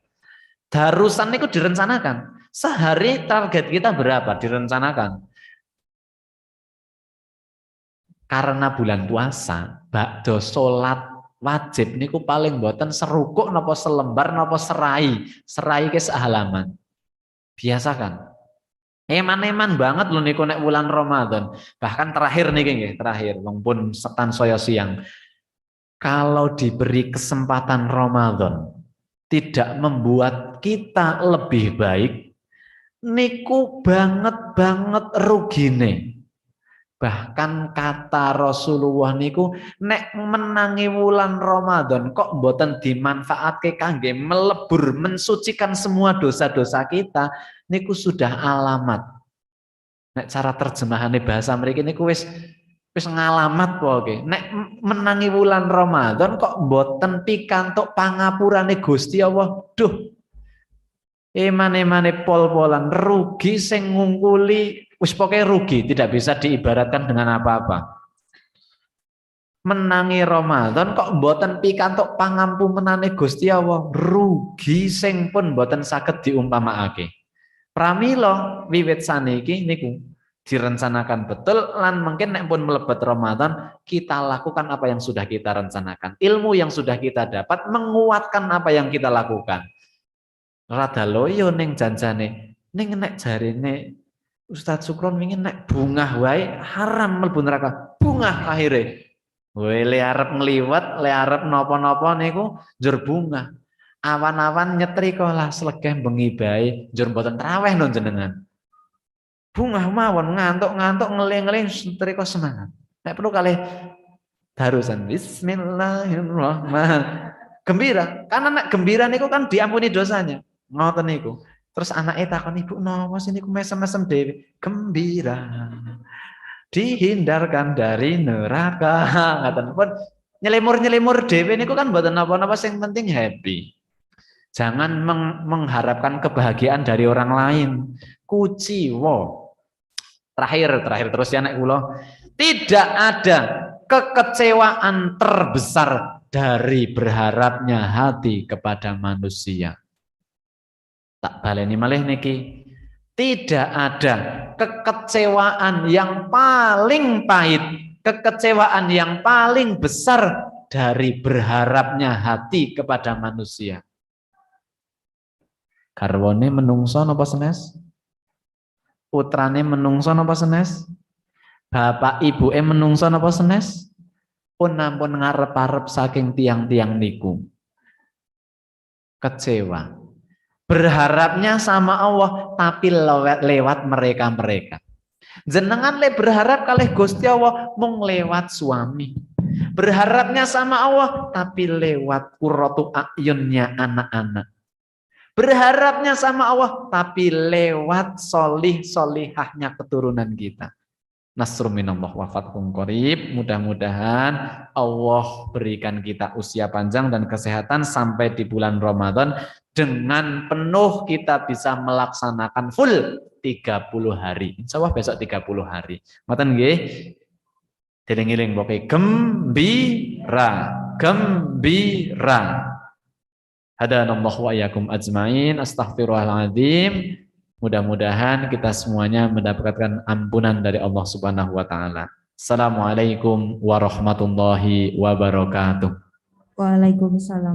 Darusan niku direncanakan. Sehari target kita berapa direncanakan. Karena bulan puasa, bakdo salat wajib niku paling mboten serukuk napa selembar napa serai. Serai ke sehalaman. Biasakan. Eman-eman banget loh niku nek bulan Ramadan. Bahkan terakhir niki nggih, terakhir wong pun setan saya siang. Kalau diberi kesempatan Ramadan tidak membuat kita lebih baik, niku banget rugine. Bahkan kata Rasulullah niku nek menangi wulan Ramadan kok mboten dimanfaatke kangge melebur mensucikan semua dosa-dosa kita niku sudah alamat. Nek cara terjemahane bahasa mriki niku wis ngalamat pokoke. Nek menangi wulan Ramadan kok mboten pikantuk pangapurane Gusti Allah. Duh. Emane pol-polan rugi sing ngungkuli wis pokoke rugi, tidak bisa diibaratkan dengan apa-apa. Menangi Ramadan kok mboten pikantuk pangampunane Gusti Allah, rugi sing pun mboten saged diumpamakake. Pramila wiwit saniki niku direncanakan betul lan mungkin nek pun mlebet Ramadan kita lakukan apa yang sudah kita rencanakan. Ilmu yang sudah kita dapat menguatkan apa yang kita lakukan. Rada loyo ning janjane. Ning nek jarine Ustadz Sukron ingin nek bungah wae haram mlebu neraka. Bungah akhirnya. Wae le arep ngliwet, le arep napa-napa niku njur bungah. Awan-awan nyetrika lah slegeh bengi bae njur mboten traweh non jenengan. Bungah mawon ngantuk-ngantuk ngeling-eling nyetrika semangat. Nek perlu kalih darusan bismillahirrahmanirrahim. Gembira, karena nek gembira niku kan diampuni dosanya. Ngoten niku. Terus anaknya takon, ibu napa sih niku mesem-mesem dhewe? Gembira. Dihindarkan dari neraka. Ngaten pun nyelimur-nyelimur dhewe niku kan mboten napa-napa, sing penting happy. Jangan mengharapkan kebahagiaan dari orang lain. Kuciwa. Terakhir terus ya nek kula. Tidak ada kekecewaan terbesar dari berharapnya hati kepada manusia. Tak baleni malih niki. Tidak ada kekecewaan yang paling pahit, kekecewaan yang paling besar dari berharapnya hati kepada manusia. Garwane menungso napa senes? Putrane menungso napa senes? Bapak ibuke menungso napa senes? Pun ampun ngarep-arep saking tiang-tiang niku. Kecewa. Berharapnya sama Allah tapi lewat mereka-mereka. Jenengan le berharap kalih Gusti Allah mung lewat suami. Berharapnya sama Allah tapi lewat qurratu ayunnya anak-anak. Berharapnya sama Allah tapi lewat solihahnya keturunan kita. Nasrun minallah wa fathun qarib. Mudah-mudahan Allah berikan kita usia panjang dan kesehatan sampai di bulan Ramadan dengan penuh kita bisa melaksanakan full 30 hari. Insya Allah besok 30 hari. Ngoten nggih? Dieling-eling pokoke gembira. Hadanallahu wa iyyakum ajmain. Astaghfirullahaladzim. Mudah-mudahan kita semuanya mendapatkan ampunan dari Allah Subhanahu wa taala. Assalamualaikum warahmatullahi wabarakatuh. Waalaikumsalam.